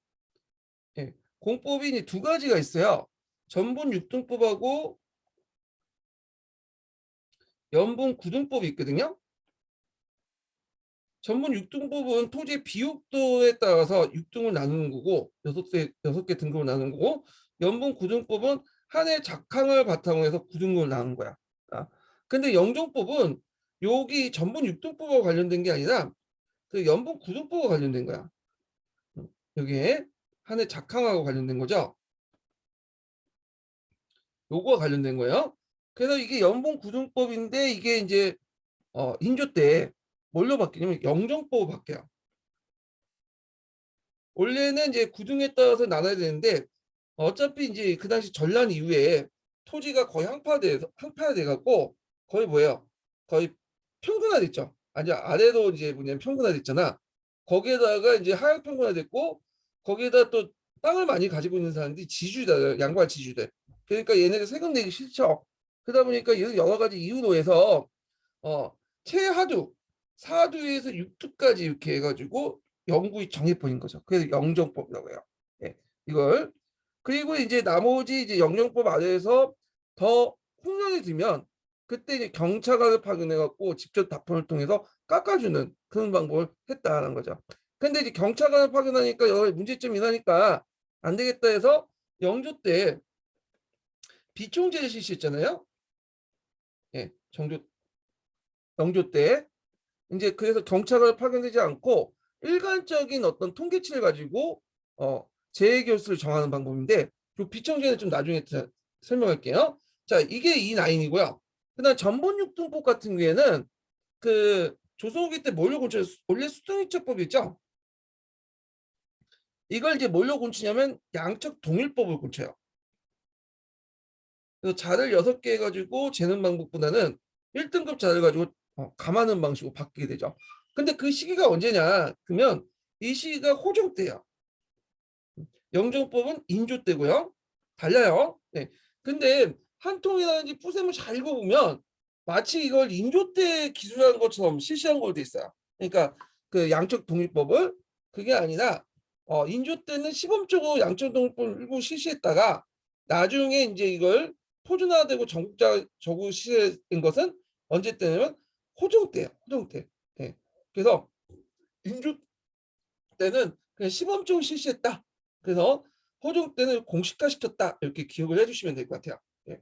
예. 공법이 이제 두 가지가 있어요. 전분 육등법하고 연분 구등법이 있거든요. 전분 육등법은 토지의 비육도에 따라서 육등을 나누는 거고 여섯 개 등급을 나누는 거고 연분 구등법은 한 해 작황을 바탕으로 해서 구등급을 나누는 거야. 아, 근데 영종법은 여기 전분 육등법과 관련된 게 아니라 그 연분 구등법과 관련된 거야. 여기에 한 해 작황하고 관련된 거죠. 요거와 관련된 거예요. 그래서 이게 연분 구등법인데 이게 이제 인조 때 뭘로 바뀌냐면 영종법으로 바뀌어요. 원래는 이제 구등에 따라서 나눠야 되는데 어차피 이제 그 당시 전란 이후에 토지가 거의 항파돼 갖고 거의 뭐예요? 거의 평균화됐죠. 아니 아래로 이제 뭐냐면 평균화됐잖아. 거기에다가 이제 하향 평균화됐고 거기에다 또 땅을 많이 가지고 있는 사람들이 지주다 양반 지주들. 그러니까 얘네들 세금 내기 싫죠. 그러다 보니까 이런 여러 가지 이유로 해서 어 최하두 사두에서 육두까지 이렇게 해가지고 영구히 정해버린 거죠. 그래서 영정법이라고 해요. 예, 이걸 그리고 이제 나머지 이제 영정법 아래에서 더 홍련이 들면 그때 이제 경찰관을 파견해 갖고 직접 답변을 통해서 깎아주는 그런 방법을 했다는 거죠. 근데 이제 경찰관을 파견하니까 여러 문제점이 나니까 안 되겠다 해서 영조 때 비총제를 실시했잖아요. 예, 영조 때 이제 그래서 경찰을 파견되지 않고 일관적인 어떤 통계치를 가지고 재해 교수를 정하는 방법인데 그 비청지는 좀 나중에 설명할게요. 자, 이게 이 라인이고요. 그다음 전본육등법 같은 경우에는 그 조선후기 때 뭘로 고쳐요? 원래 수등유착법이 있죠. 이걸 이제 뭘로 고치냐면 양적 동일법을 고쳐요. 그래서 자를 6개 해가지고 재는 방법보다는 1등급 자를 가지고 감하는 방식으로 바뀌게 되죠. 근데 그 시기가 언제냐? 그러면 이 시기가 호종 때예요. 영정법은 인조 때고요. 달라요. 네. 근데 한통이라든지 푸셈을 잘 읽어보면 마치 이걸 인조 때 기술한 것처럼 실시한 걸로 돼 있어요. 그러니까 그 양적 동일법을 그게 아니라 인조 때는 시범적으로 양적 동일법을 일부 실시했다가 나중에 이제 이걸 표준화되고 전국적으로 실시된 것은 언제 때냐면 호종 때예요. 호종 때. 네. 그래서 인조 때는 그냥 시범적으로 실시했다. 그래서 호종 때는 공식화 시켰다. 이렇게 기억을 해주시면 될 것 같아요. 예.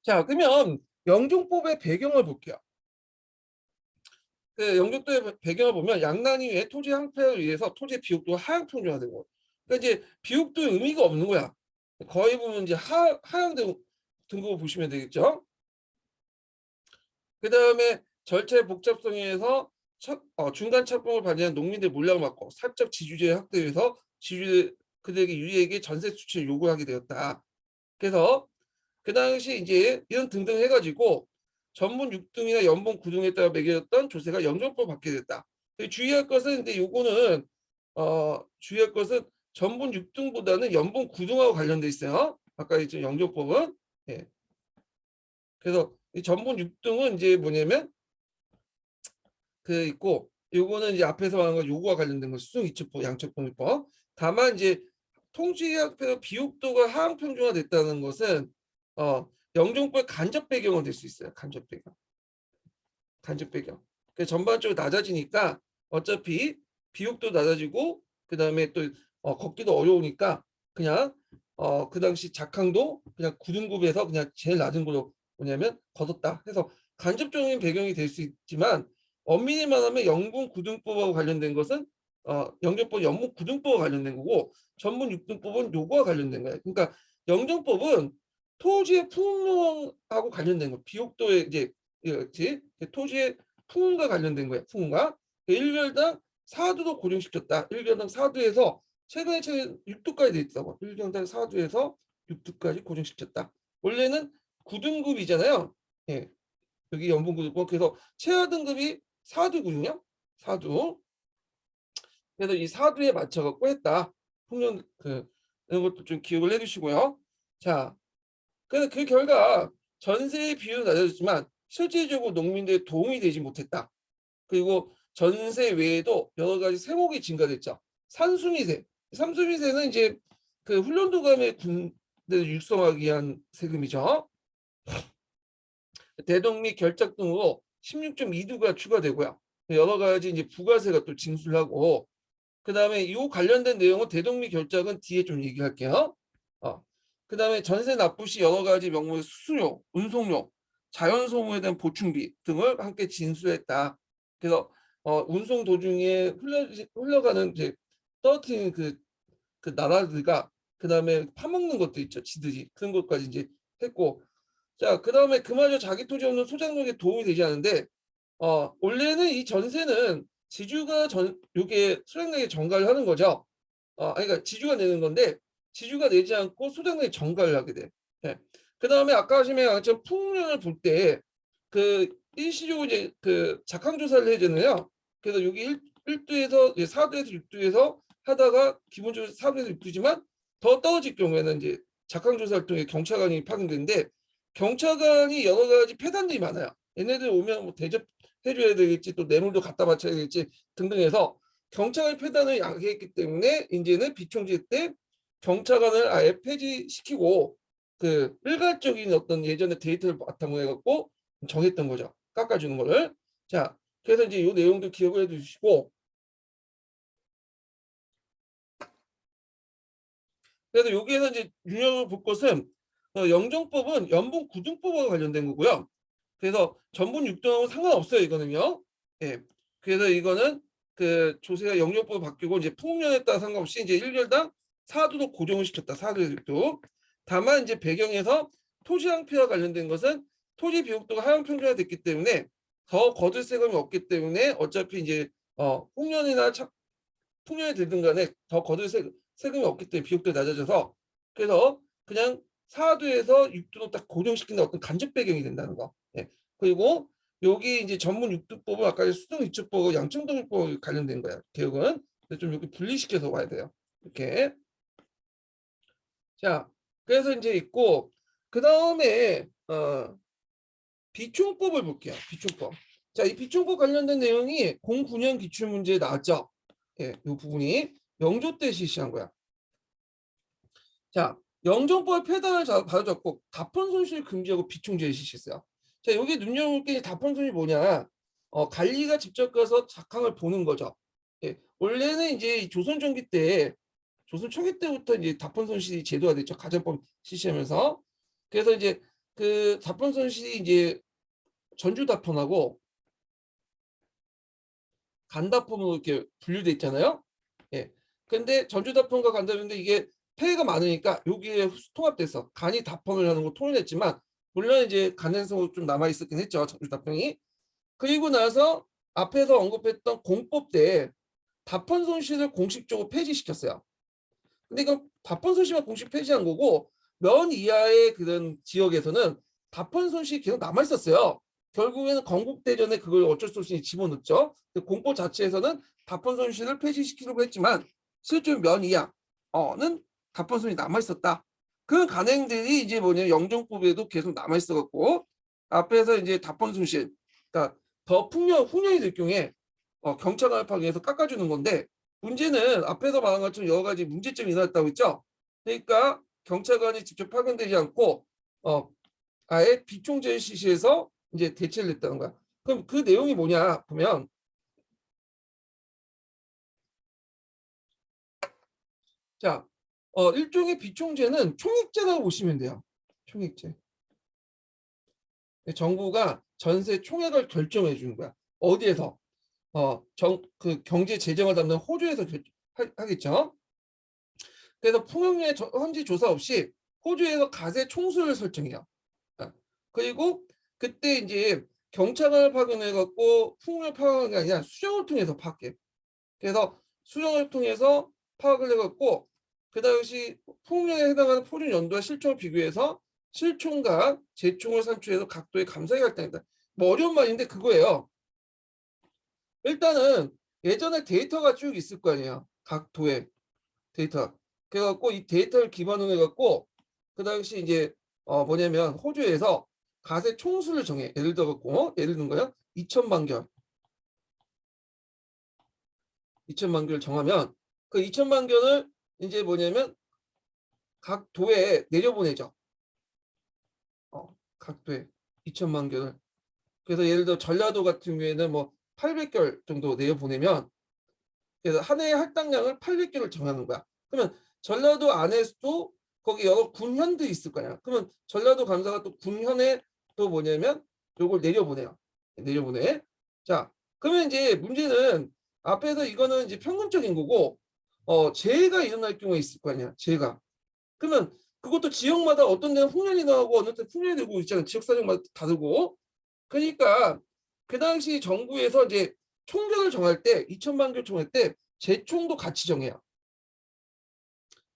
자, 그러면 영종법의 배경을 볼게요. 그 영종법의 배경을 보면 양난 이후에 토지 항폐에 의해서 토지의 비옥도가 하향 평준화되고, 그러니까 이제 비옥도의 의미가 없는 거야. 거의 보면 이제 하향 등급을 보시면 되겠죠. 그 다음에 절차의 복잡성에 의해서 중간 착공을 발휘한 농민들 몰락을 막고 사적 지주제의 확대에서 지주 그들에게 유리에게 전세 수치를 요구하게 되었다. 그래서 그 당시 이제 이런 등등 해가지고 전분 6등이나 연분 9등에 따라 매겨졌던 조세가 영종법 받게 됐다. 주의할 것은 근데 요거는 주의할 것은 전분 6등보다는 연분 9등하고 관련돼 있어요. 아까 이제 영종법은. 예. 그래서 이 전분 6등은 이제 뭐냐면 그 있고 요거는 이제 앞에서 말한 거 요거와 관련된 거 수승이축법 양측법률법. 다만 이제 통지학에서 비옥도가 하향 평준화됐다는 것은 영종법 간접 배경은 될 수 있어요. 간접 배경. 간접 배경. 그 전반적으로 낮아지니까 어차피 비옥도 낮아지고 그다음에 또 걷기도 어려우니까 그냥 그 당시 작항도 그냥 9등급에서 그냥 제일 낮은 걸로 뭐냐면 걷었다 해서 간접적인 배경이 될 수 있지만 엄밀히 말하면 영분 9등법하고 관련된 것은 영종법 연분 9등법과 관련된 거고 전분 6등법은 요거와 관련된 거예요. 그러니까 영종법은 토지의 풍랑하고 관련된 거 비옥도의 이제 그렇지 토지의 풍운과 관련된 거예요. 풍운과 1결당 4도도 고정시켰다. 1결당 4도에서 최근에 6도까지 돼 있다고. 1결당 4도에서 6도까지 고정시켰다. 원래는 9등급이잖아요. 예. 여기 연분 9등급. 그래서 최하 등급이 4도군요. 4도. 그래서 이 4도에 맞춰 갖고 했다. 풍년 이런 것도 좀 기억을 해 주시고요. 자, 그래서 그 결과 전세의 비율은 낮아졌지만 실질적으로 농민들에 도움이 되지 못했다. 그리고 전세 외에도 여러 가지 세목이 증가됐죠. 산수미세. 산수미세는 이제 그 훈련도감의 군대를 육성하기 위한 세금이죠. 대동 및 결작 등으로 16.2두가 추가되고요. 여러 가지 이제 부가세가 또 징수하고 그다음에 이 관련된 내용은 대동 및 결작은 뒤에 좀 얘기할게요. 그다음에 전세 납부 시 여러 가지 명목의 수수료, 운송료, 자연소모에 대한 보충비 등을 함께 징수했다. 그래서 운송 도중에 흘러가는 이제 떨어뜨리는 그 나라들과 그다음에 파먹는 것도 있죠. 지들이 그런 것까지 이제 했고 자 그다음에 그마저 자기 토지 없는 소장농에 도움이 되지 않는데 원래는 이 전세는 지주가 요게 소장농에 전가를 하는 거죠. 그러니까 지주가 내는 건데 지주가 내지 않고 소장농에 전가를 하게 돼. 예. 그다음에 아까 하시면 양처럼 풍년을 볼 때 그 일시적으로 이제 그 작황 조사를 해주잖아요. 그래서 여기 1두에서 4두에서 6두에서 하다가 기본적으로 4두에서 6두지만 더 떨어질 경우에는 이제 작황 조사를 통해 경찰관이 파견되는데 경찰관이 여러 가지 폐단들이 많아요. 얘네들 오면 뭐 대접해줘야 되겠지 또 뇌물도 갖다 바쳐야 되겠지 등등해서 경찰관 폐단을 양해했기 때문에 이제는 비총지 때 경찰관을 아예 폐지시키고 그 일괄적인 어떤 예전의 데이터를 바탕으로 해갖고 정했던 거죠. 깎아주는 거를. 자, 그래서 이제 이 내용도 기억을 해두시고 그래서 여기에서 이제 유념을 볼 것은 영정법은 연분 구등법과 관련된 거고요. 그래서 전분 6등하고 상관없어요. 이거는요. 예. 그래서 이거는 그 조세가 영역법이 바뀌고 이제 풍년에 따라 상관없이 이제 1결당 4두도 고정을 시켰다. 4두. 다만 이제 배경에서 토지 항폐와 관련된 것은 토지 비옥도가 하향 평준화됐기 때문에 더 거둘 세금이 없기 때문에 어차피 이제 풍년이나 풍년이 되든 간에 더 거둘 세금이 없기 때문에 비옥도가 낮아져서 그래서 그냥 4두에서 6두로 딱 고정시키는 어떤 간접 배경이 된다는 거. 예. 그리고 여기 이제 전문 6두법은 아까 수동 이축법, 양천동일법 관련된 거야. 개혁은 좀 이렇게 분리시켜서 와야 돼요. 이렇게. 자, 그래서 이제 있고 그 다음에 비총법을 볼게요. 비총법. 자, 이 비총법 관련된 내용이 09년 기출문제에 나왔죠. 예, 이 부분이 영조 때 실시한 거야. 자, 영정법의 폐단을 받아줬고 답헌 손실 금지하고 비총제를 실시했어요. 자, 여기 눈여볼 게 답헌 손실이 뭐냐? 관리가 직접 가서 작황을 보는 거죠. 예, 원래는 이제 조선 전기 때, 조선 초기 때부터 이제 답헌 손실이 제도가 됐죠. 가정법 실시하면서. 그래서 이제 그 답헌 손실이 이제 전주 답헌하고 간답헌으로 이렇게 분류돼 있잖아요. 예. 근데 전주 답헌과 간답인데 이게 폐해가 많으니까 여기에 통합돼서 간이 답헌을 하는 거 통일했지만 물론 이제 간행성으로 좀 남아 있었긴 했죠. 전주 답헌이. 그리고 나서 앞에서 언급했던 공법 때 답헌 손실을 공식적으로 폐지시켰어요. 근데 이건 답헌 손실만 공식 폐지한 거고 면 이하의 그런 지역에서는 답헌 손실이 계속 남아 있었어요. 결국에는 건국대전에 그걸 어쩔 수 없이 집어넣죠. 공포 자체에서는 답헌 손실을 폐지시키려고 했지만 실제 면 이하는 답헌 손실이 남아 있었다. 그 간행들이 이제 뭐냐면 영정법에도 계속 남아 있어 갖고 앞에서 이제 답헌 손실, 그러니까 더 풍년이 될 경우에 경찰관을 파견해서 깎아주는 건데, 문제는 앞에서 말한 것처럼 여러 가지 문제점이 일어났다고 했죠. 그러니까 경찰관이 직접 파견되지 않고 아예 비총재 시시에서 이제 대체를 했다는 거야. 그럼 그 내용이 뭐냐 보면, 자, 일종의 비총재는 총액제라고 보시면 돼요. 총액제. 정부가 전세 총액을 결정해 주는 거야. 어디에서? 그 경제 재정을 담는 호주에서 하겠죠. 그래서 풍용의 현지 조사 없이 호주에서 가세 총수를 설정해요. 그리고 그때 이제 경찰관을 파견해 갖고 풍용을 파악하는 게 아니라 수정을 통해서 파악해. 그래서 수정을 통해서 파악을 해 갖고 그 당시 풍용에 해당하는 표준 연도와 실총을 비교해서 실총과 재총을 산출해서 각도의 감사에 할당한다. 뭐 어려운 말인데 그거예요. 일단은 예전에 데이터가 쭉 있을 거 아니에요. 각 도의 데이터. 그래갖고 이 데이터를 기반으로 해갖고 그 당시 이제 뭐냐면 호주에서 가세 총수를 정해. 예를 들어갖고 예를 든 거요. 2천만 결. 2천만 결 정하면 그 2천만 결을 이제 뭐냐면 각 도에 내려보내죠. 각 도에 2천만 결을. 그래서 예를 들어 전라도 같은 경우에는 뭐 800결 정도 내려보내면, 그래서 한 해의 할당량을 800개를 정하는 거야. 그러면 전라도 안에서도 거기 여러 군현도 있을 거야. 그러면 전라도 감사가 또 군현에 또 뭐냐면 요걸 내려보내요. 내려보내. 자, 그러면 이제 문제는 앞에서 이거는 이제 평균적인 거고, 재해가 일어날 경우가 있을 거 아니야. 재해가. 그러면 그것도 지역마다 어떤 데는 풍년이 나고 어느 때 풍년이 되고 있잖아요. 지역 사정마다 다르고. 그러니까 그 당시 정부에서 이제 총격을 정할 때 2천만 개 정할 때 재총도 같이 정해요.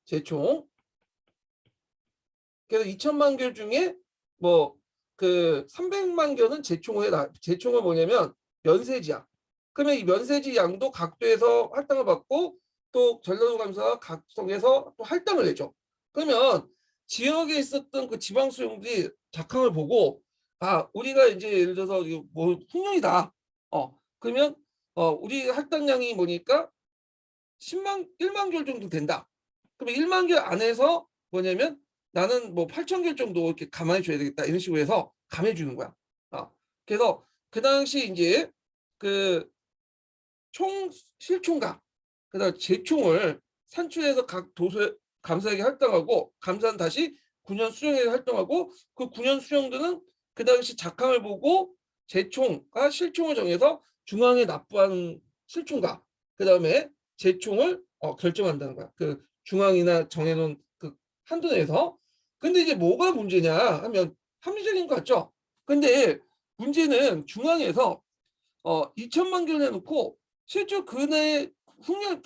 재총. 그래서 2천만 개 중에 뭐 그 300만 개는 재총은 뭐냐면 면세지야. 그러면 이 면세지 양도 각도에서 할당을 받고 또 전라도 감사가 각성에서 또 할당을 내죠. 그러면 지역에 있었던 그 지방 수용들이 작황을 보고 우리가 이제 예를 들어서 뭐 풍년이다. 그러면 우리 할당량이 뭐니까 1만 결 정도 된다. 그러면 1만 결 안에서 뭐냐면 나는 뭐 8천 결 정도 이렇게 감안해 줘야 되겠다. 이런 식으로 해서 감해 주는 거야. 그래서 그 당시 이제 그 실총과 그다음 재총을 산출해서 각 도서 감사에게 할당하고, 감사는 다시 9년 수령에 활동하고, 그 9년 수령들은 그 당시 작황을 보고 재총과 실총을 정해서 중앙에 납부하는 실총과 그다음에 재총을 결정한다는 거야. 그 중앙이나 정해놓은 그 한도 내에서. 근데 이제 뭐가 문제냐 하면 합리적인 것 같죠. 근데 문제는 중앙에서 2천만 개를 해놓고 실제 그날 풍년이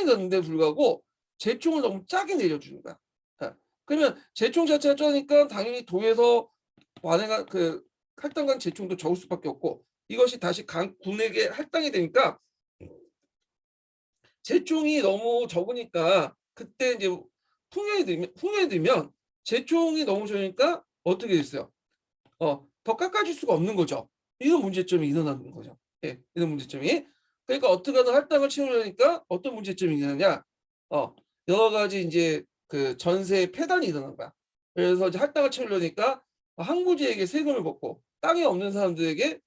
됐는데 불구하고 재총을 너무 짜게 내려주는 거야. 그러면 재총 자체가 짜니까 당연히 도에서 완행한 그 할당한 재총도 적을 수밖에 없고, 이것이 다시 군에게 할당이 되니까 재총이 너무 적으니까 그때 이제 풍년이 들면 재총이 너무 적으니까 어떻게 됐어요? 더 깎아줄 수가 없는 거죠. 이런 문제점이 일어나는 거죠. 예, 이런 문제점이. 그러니까 어떻게든 할당을 채우려니까 어떤 문제점이 있느냐? 여러 가지 이제 그 전세 폐단이 일어난 거야. 그래서 이제 할당을 채우려니까 항구지에게 세금을 걷고, 땅이 없는 사람들에게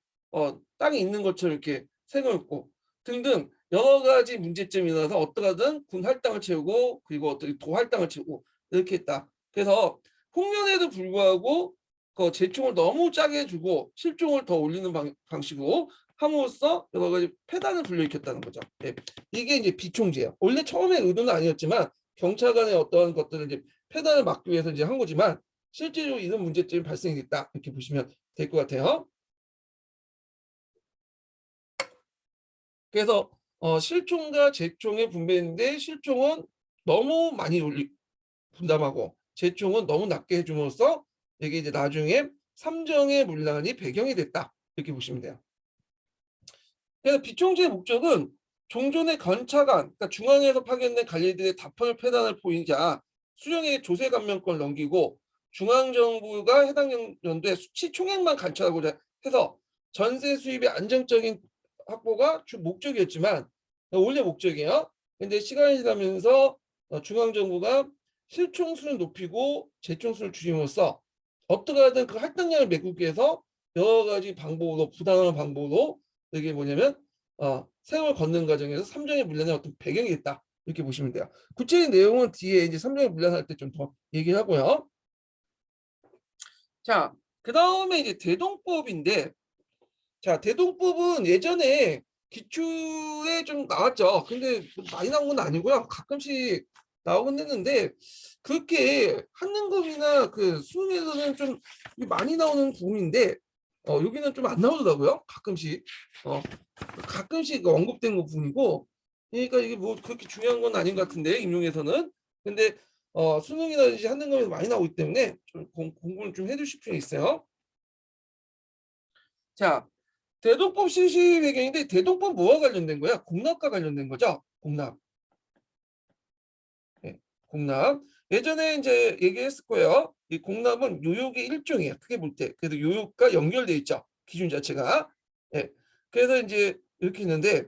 땅이 있는 것처럼 이렇게 세금을 걷고 등등 여러 가지 문제점이 일어나서 어떻게든 군 할당을 채우고, 그리고 어떻게 도 할당을 채우고 이렇게 했다. 그래서 홍련에도 불구하고 그 재총을 너무 짜게 주고 실총을 더 올리는 방식으로 함으로써 여러 가지 폐단을 불러일으켰다는 거죠. 네. 이게 이제 비총재예요. 원래 처음에 의도는 아니었지만 경찰관의 어떠한 것들을 이제 폐단을 막기 위해서 이제 한 거지만 실제로 이런 문제점이 발생했다, 이렇게 보시면 될 것 같아요. 그래서 실총과 재총의 분배인데 실총은 너무 많이 분담하고 제총은 너무 낮게 해줌으로써 이게 이제 나중에 삼정의 문란이 배경이 됐다. 이렇게 보시면 돼요. 그래서 비총지의 목적은 종전의 건차관, 그러니까 중앙에서 파견된 관리들의 답헌을 패단을 보이자 수령에게 조세 감면권을 넘기고 중앙정부가 해당 연도에 수치 총액만 관찰하고자 해서 전세 수입의 안정적인 확보가 주 목적이었지만 원래 목적이에요. 근데 시간이 지나면서 중앙정부가 실총수를 높이고 재총수를 줄임으로써 어떻게 하든 그 할당량을 메꾸기 위해서 여러 가지 방법으로 부당한 방법으로 이게 뭐냐면 세월 걷는 과정에서 삼정의 문란의 어떤 배경이 있다 이렇게 보시면 돼요. 구체적인 내용은 뒤에 이제 삼정의 문란할 때 좀 더 얘기하고요. 자, 그 다음에 이제 대동법인데, 자, 대동법은 예전에 기출에 좀 나왔죠. 근데 많이 나온 건 아니고요. 가끔씩 나오긴 했는데 그렇게 한능검이나 그 수능에서는 좀 많이 나오는 부분인데 여기는 좀 안 나오더라고요. 가끔씩 언급된 부분이고, 그러니까 이게 뭐 그렇게 중요한 건 아닌 것 같은데 임용에서는. 근데 수능이라든지 한능검에서 많이 나오기 때문에 좀 공부를 좀 해주실 필요 있어요. 자, 대동법 실시 배경인데 대동법 뭐와 관련된 거야? 공납과 관련된 거죠. 공납. 네, 공납. 예전에 이제 얘기했을 거예요. 이 공납은 요역의 일종이에요. 크게 볼 때. 그래서 요역과 연결돼 있죠. 기준 자체가. 예. 그래서 이제 이렇게 있는데,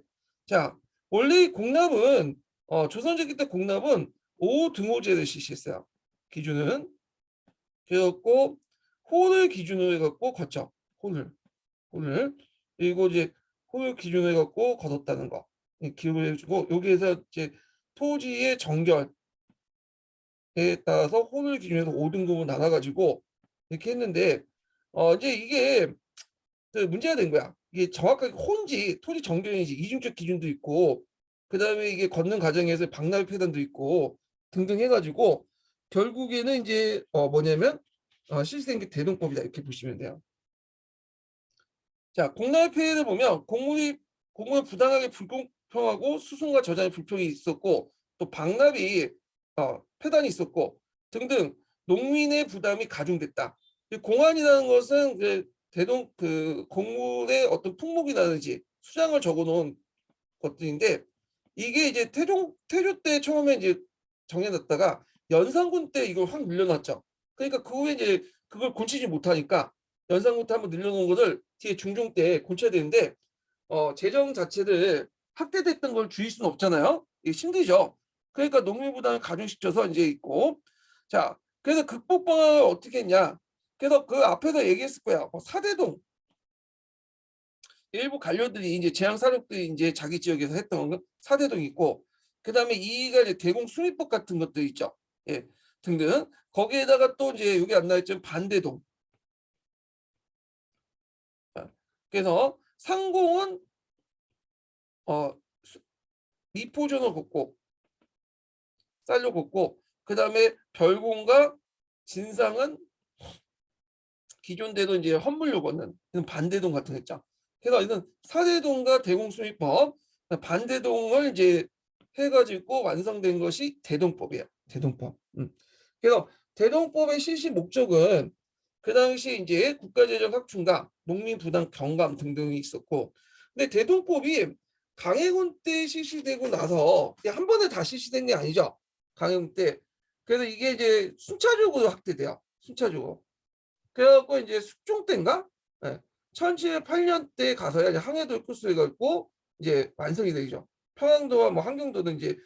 자, 원래 이 공납은 조선시대 때 공납은 오등호제를 실시했어요. 기준은. 그래갖고 혼을 기준으로 해갖고 걷죠. 혼을. 그리고 이제 혼을 기준으로 해갖고 걷었다는 거. 기록을 해주고 여기에서 이제 토지의 정결 따라서 혼을 기준으로 5등급을 나눠가지고 이렇게 했는데 이제 이게 그 문제가 된 거야. 이게 정확하게 혼지 토지 정결인지 이중적 기준도 있고 그다음에 이게 걷는 과정에서 박납 폐단도 있고 등등 해가지고 결국에는 이제 뭐냐면 실시된 게 대동법이다 이렇게 보시면 돼요. 자, 공납 폐해를 보면 공무원이 부당하게 불공평하고 수송과 저장의 불평이 있었고 또 박납이 폐단이 있었고 등등 농민의 부담이 가중됐다. 공안이라는 것은 그 공물의 어떤 품목이라든지 수량을 적어놓은 것들인데 이게 이제 태조 때 처음에 이제 정해놨다가 연산군 때 이걸 확 늘려놨죠. 그러니까 그 후에 이제 그걸 고치지 못하니까 연산군 때 한번 늘려놓은 것을 뒤에 중종 때 고쳐야 되는데 재정 자체를 확대됐던 걸 줄일 수는 없잖아요. 이게 힘들죠. 그러니까 농민 부담을 가중시켜서 이제 있고 자 그래서 극복 방안을 어떻게 했냐. 그래서 그 앞에서 얘기했을 거야. 사대동 일부 관료들이 이제 재앙 사력들이 이제 자기 지역에서 했던 사대동 있고 그다음에 이가 이제 대공 수리법 같은 것들 있죠. 예, 등등. 거기에다가 또 이제 여기 안 나왔지만 반대동. 그래서 상공은 미포전을 걷고 쌀로 걷고 그다음에 별공과 진상은 기존대로 이제 헌물로 걷는 반대동 같은 거 있죠. 그래서 이런 사대동과 대공수입법 반대동을 이제 해가지고 완성된 것이 대동법이에요. 대동법. 그래서 대동법의 실시 목적은 그 당시 이제 국가재정 확충과 농민 부담 경감 등등이 있었고, 근데 대동법이 강해군 때 실시되고 나서 한 번에 다 실시된 게 아니죠. 강해군 때. 그래서 이게 이제 순차적으로 확대돼요. 순차적으로. 그래갖고 이제 숙종 때인가? 네. 1708년 때 가서야 이제 항해도 코스가 있고 이제 완성이 되죠. 평안도와 뭐 함경도는 이제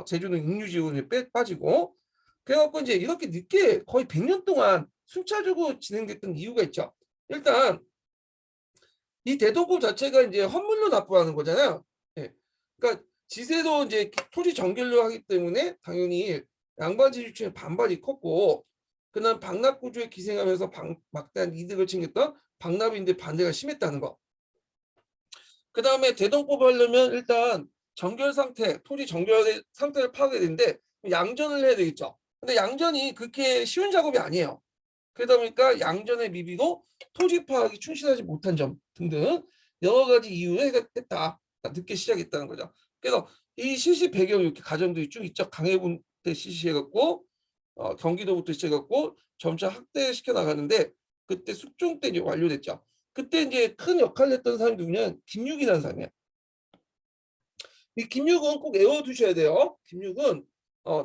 제주는 육류지구에 빠지고 그래갖고 이제 이렇게 늦게 거의 100년 동안 순차적으로 진행됐던 이유가 있죠. 일단 이 대동법 자체가 이제 헌물로 납부하는 거잖아요. 예. 그러니까 지세도 이제 토지 정결로 하기 때문에 당연히 양반지 주층의 반발이 컸고 그다음 박납 구조에 기생하면서 막대한 이득을 챙겼던 박납인데 반대가 심했다는 거. 그다음에 대동법을 하려면 일단 정결 상태, 토지 정결 상태를 파악해야 되는데 양전을 해야 되겠죠. 근데 양전이 그렇게 쉬운 작업이 아니에요. 그러다 보니까 양전의 미비도 토지 파악이 충실하지 못한 점 등등 여러 가지 이유로 했다. 늦게 시작했다는 거죠. 그래서 이 실시 배경 이렇게 가정들이 쭉 있죠. 강해군 때 실시해갖고 경기도부터 시작해갖고 점차 확대시켜 나가는데 그때 숙종 때 이제 완료됐죠. 그때 이제 큰 역할을 했던 사람이 누구냐면 김육이라는 사람이야. 이 김육은 꼭 외워두셔야 돼요. 김육은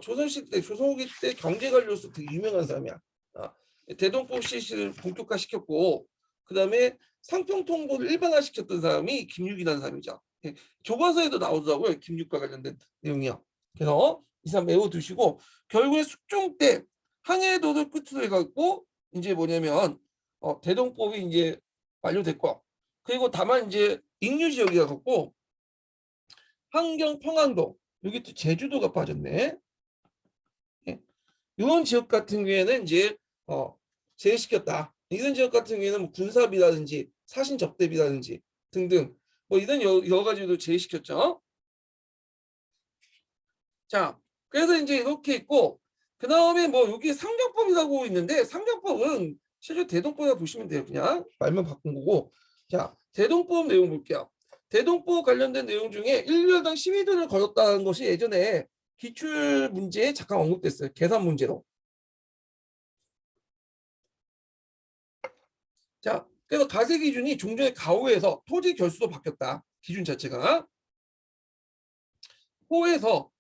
조선시대 때 조선후기 때 경제관료로서 되게 유명한 사람이야. 어, 대동법 실시를 본격화시켰고 그다음에 상평통보를 일반화시켰던 사람이 김육이라는 사람이죠. 예, 교과서에도 나오더라고요. 김육과 관련된 내용이요. 그래서 이 사람 외워두시고 결국에 숙종 때 항해도를 끝으로 해갖고 이제 뭐냐면 대동법이 이제 완료됐고 그리고 다만 이제 익류 지역이라 갖고 환경 평안도 여기 또 제주도가 빠졌네. 예. 이런 지역 같은 경우에는 이제 제외시켰다. 이런 지역 같은 경우에는 뭐 군사비라든지 사신 접대비라든지 등등 뭐 이런 여러 가지도 제외시켰죠. 자, 그래서 이제 이렇게 있고 그 다음에 뭐 여기 상경법이라고 있는데 상경법은 실제 대동법이라고 보시면 돼요. 그냥 말만 바꾼 거고. 자, 대동법 내용 볼게요. 대동법 관련된 내용 중에 1년당 12돈을 걸었다는 것이 예전에 기출 문제에 잠깐 언급됐어요. 계산 문제로. 자, 그래서 가세 기준이 종전의 가호에서 토지 결수로 바뀌었다. 기준 자체가 호에서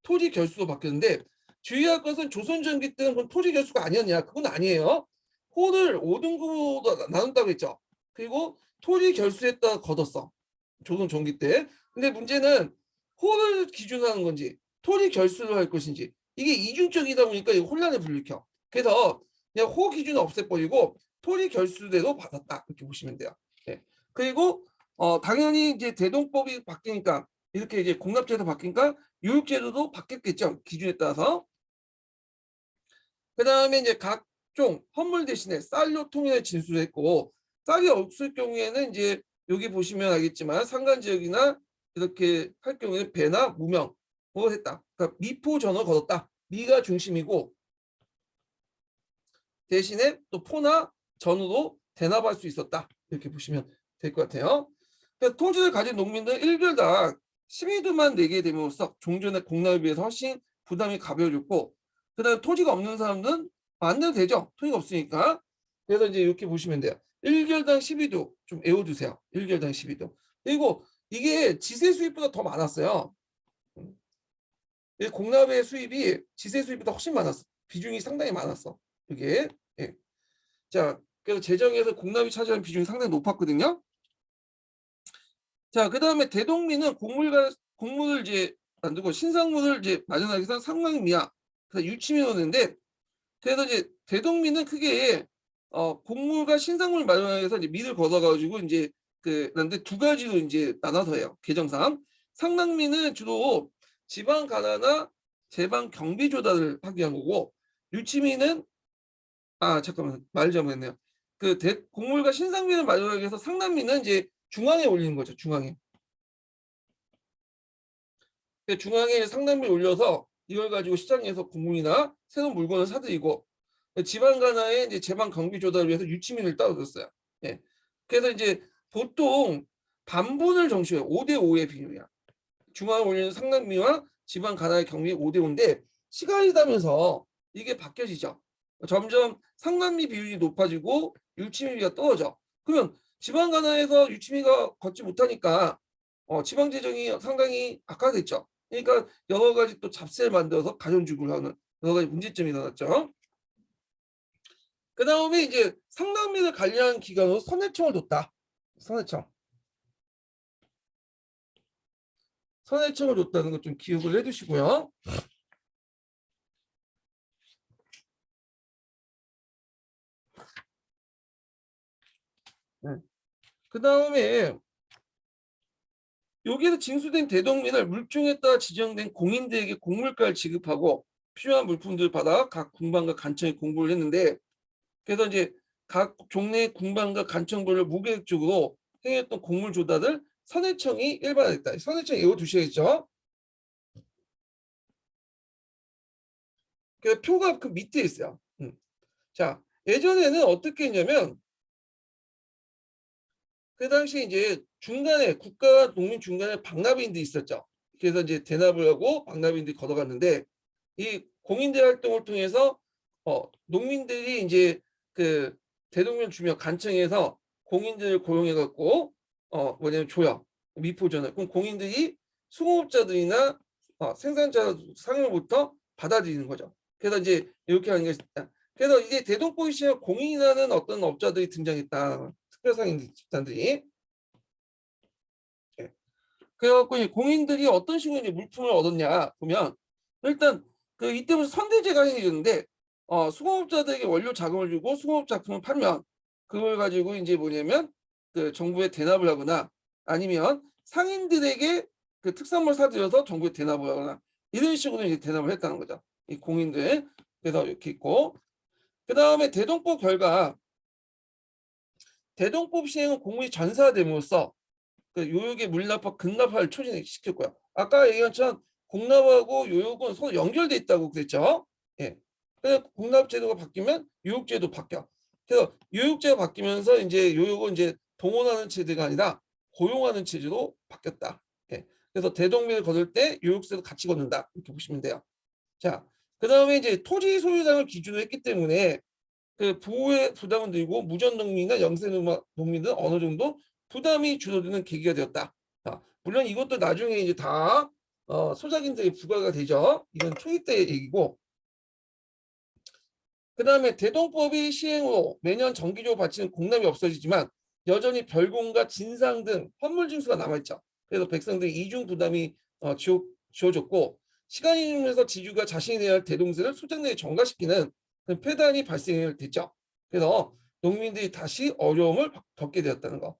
토지 결수로 바뀌었는데 주의할 것은 조선 전기 때는 그건 토지 결수가 아니었냐? 그건 아니에요. 호를 5등급으로 나눈다고 했죠. 그리고 토지 결수했다 걷었어. 조선 전기 때. 근데 문제는 호를 기준으로 하는 건지 토지 결수를 할 것인지 이게 이중적이다 보니까 이거 혼란을 불리켜. 그래서 그냥 호 기준을 없애버리고 토지 결수대로 받았다 이렇게 보시면 돼요. 네. 그리고 당연히 이제 대동법이 바뀌니까 이렇게 이제 공납제도 바뀌니까 유육제도도 바뀌었겠죠. 기준에 따라서. 그 다음에 이제 각종 헌물 대신에 쌀로 통일해 진수했고 쌀이 없을 경우에는 이제 여기 보시면 알겠지만 산간 지역이나 이렇게 할 경우에는 배나 무명 뭐 했다. 그러니까 미포 전어 걸었다. 미가 중심이고 대신에 또 포나 전으로 대납할 수 있었다. 이렇게 보시면 될 것 같아요. 그래서 토지를 가진 농민들은 1개월당 12두만 내게 됨으로써 종전의 공납에 비해서 훨씬 부담이 가벼워졌고 그다음에 토지가 없는 사람들은 안 내도 되죠. 토지가 없으니까. 그래서 이제 이렇게 보시면 돼요. 1개월당 12두 좀 외워두세요. 1개월당 12두. 그리고 이게 지세 수입보다 더 많았어요. 공납의 수입이 지세 수입보다 훨씬 많았어. 비중이 상당히 많았어. 이게. 예. 자, 그래서 재정에서 공납이 차지하는 비중이 상당히 높았거든요. 자, 그다음에 대동민은 곡물을 이제 만들고 신상물을 이제 마련하기 위해서 상당미야. 그래서 유치민을 오는데 그래서 이제 대동민은 크게 곡물과 신상물 마련하기 위해서 이제 밀을 걷어가지고 이제 그런데 두 가지로 이제 나눠서 해요. 계정상 상당민은 주로 지방 가나나 제방 경비 조달을 하기 위한 거고 유치민은 잠깐만 말 잘못했네요. 곡물과 신상민을 마련하기 위해서 상당민은 이제 중앙에 올리는 거죠. 중앙에. 중앙에 상당민을 올려서 이걸 가지고 시장에서 곡물이나 새로운 물건을 사들이고 지방 가나에 이제 제방 경비 조달을 위해서 유치민을 따로뒀어요. 예. 그래서 이제 보통 반분을 정시해요. 5대5의 비율이야. 중앙에 올리는 상당민과 지방 가나의 경비 5대5인데 시간이 지나면서 이게 바뀌어지죠. 점점 상당미 비율이 높아지고 유치민비가 떨어져. 그러면 지방 가나에서 유치민가 걷지 못하니까 지방 재정이 상당히 악화됐죠. 그러니까 여러 가지 또 잡세를 만들어서 가전주구를 하는 여러 가지 문제점이 일어났죠. 그 다음에 이제 상당민을 관리하는 기관으로 선해청을 뒀다. 선해청. 선해청을 뒀다는 것 좀 기억을 해두시고요. 네. 그 다음에 여기에서 징수된 대동민을 물중에 따라 지정된 공인들에게 곡물가를 지급하고 필요한 물품들을 받아 각 군방과 간청이 공부를 했는데 그래서 이제 각 종래의 군방과 간청부를 무계획적으로 행했던 곡물 조달을 선해청이 일반화했다. 선해청 외워두셔야죠. 그 표가 그 밑에 있어요. 자, 예전에는 어떻게 했냐면 그 당시 이제 중간에 국가 농민 중간에 박납인들이 있었죠. 그래서 이제 대납을 하고 박납인들이 걷어갔는데 이 공인대 활동을 통해서 농민들이 이제 그 대동면 주면 간청에서 공인들을 고용해 갖고 뭐냐면 줘요. 미포전을. 그럼 공인들이 수공업자들이나 생산자 상인으로부터 받아들이는 거죠. 그래서 이제 이렇게 하는 게 있습니다. 그래서 이게 대동포 시에 공인하는 어떤 업자들이 등장했다. 특별상인 집단들이. 예. 그래갖고 이 공인들이 어떤 식으로 이제 물품을 얻었냐 보면 일단 그 이때부터 선대제가 생기는데 수공업자들에게 원료 자금을 주고 수공업 작품을 팔면 그걸 가지고 이제 뭐냐면 그 정부에 대납을 하거나 아니면 상인들에게 그 특산물 사들여서 정부에 대납을 하거나 이런 식으로 이제 대납을 했다는 거죠. 이 공인들. 그래서 이렇게 있고 그 다음에 대동법 결과 대동법 시행은 공무이 전사됨으로써 그 요역의 물납과 근납화를 촉진시켰고요. 아까 얘기한 것처럼 공납하고 요역은 서로 연결돼 있다고 그랬죠. 예. 그래서 공납 제도가 바뀌면 요역 제도 바뀌어. 그래서 요역 제가 바뀌면서 이제 요역은 이제 동원하는 체제가 아니라 고용하는 체제로 바뀌었다. 예. 그래서 대동맥을 거둘 때 요역세도 같이 걷는다. 이렇게 보시면 돼요. 자, 그다음에 이제 토지 소유량을 기준으로 했기 때문에 그 보호의 부담은 들고 무전농민이나 영세농민들은 어느 정도 부담이 줄어드는 계기가 되었다. 물론 이것도 나중에 이제 다 소작인들이 부과가 되죠. 이건 초기 때 얘기고. 그 다음에 대동법이 시행으로 매년 정기적으로 바치는 공납이 없어지지만 여전히 별공과 진상 등 환물 징수가 남아있죠. 그래서 백성들이 이중 부담이 지어졌고 시간이 지나면서 지주가 자신이 내야 할 대동세를 소장내에 전가시키는 폐단이 발생됐죠. 그래서 농민들이 다시 어려움을 겪게 되었다는 거.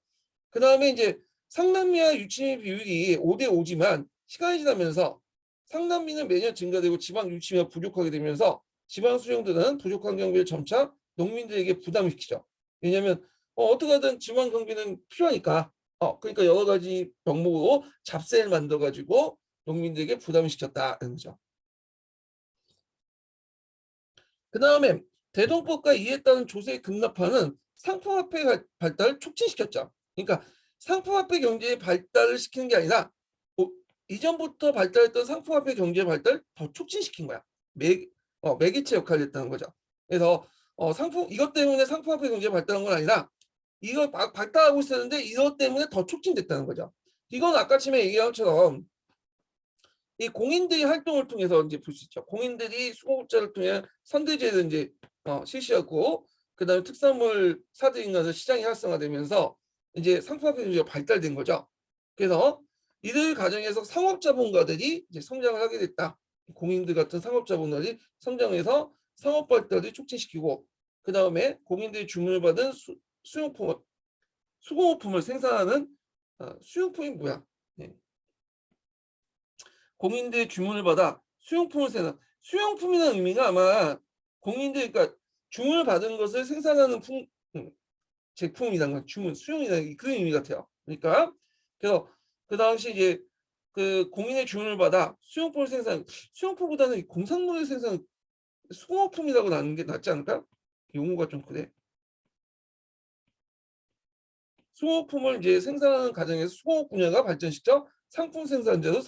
그 다음에 이제 상남미와 유치민 비율이 5대5지만 시간이 지나면서 상남미는 매년 증가되고 지방 유치민가 부족하게 되면서 지방 수령들은 부족한 경비를 점차 농민들에게 부담을 시키죠. 왜냐하면 어떻게 하든 지방 경비는 필요하니까 그러니까 여러 가지 명목으로 잡세를 만들어 가지고 농민들에게 부담을 시켰다는 거죠. 그 다음에 대동법과 이에 따른 조세 급납화는 상품화폐 발달을 촉진시켰죠. 그러니까 상품화폐 경제의 발달을 시키는 게 아니라 이전부터 발달했던 상품화폐 경제 발달을 더 촉진시킨 거야. 매개체 역할을 했다는 거죠. 그래서 이것 때문에 상품화폐 경제가 발달한 건 아니라 이걸 발달하고 있었는데 이것 때문에 더 촉진됐다는 거죠. 이건 아까 처음에 얘기한 것처럼 이 공인들의 활동을 통해서 이제 볼 수 있죠. 공인들이 수공업자를 통해 선대제를 이제 실시하고 그다음에 특산물 사들이면서 시장이 활성화되면서 이제 상품화폐 경제가 발달된 거죠. 그래서 이들 과정에서 상업자본가들이 이제 성장을 하게 됐다. 공인들 같은 상업자본가들이 성장해서 상업 발달을 촉진시키고 그 다음에 공인들이 주문을 받은 수공업품을 생산하는 수용품이 뭐야? 네. 공인들의 주문을 받아 수용품을 생산. 수용품이라는 의미가 아마 공인들 그러니까 주문을 받은 것을 생산하는 제품이라는 건 주문 수용이라는 그런 의미 같아요. 그러니까 그래서 그 당시 이제 그 공인의 주문을 받아 수용품을 생산. 수용품보다는 공산물을 생산 수공업품이라고 나누는 게 낫지 않을까? 용어가 좀 그래. 수공업품을 이제 생산하는 과정에서 수공업 분야가 발전시켜 상품 생산자로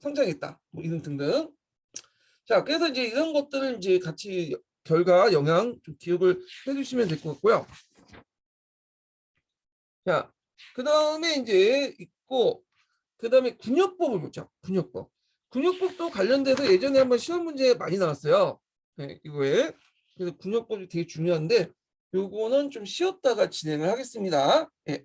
성장했다. 뭐 이런 등등. 자, 그래서 이제 이런 것들을 이제 같이 결과 영향 좀 기억을 해주시면 될 것 같고요. 자, 그 다음에 이제 있고, 그 다음에 군역법을 보죠. 군역법. 군역법도 관련돼서 예전에 한번 시험 문제 많이 나왔어요. 네, 이거에. 그래서 군역법이 되게 중요한데, 요거는 좀 쉬었다가 진행을 하겠습니다. 예.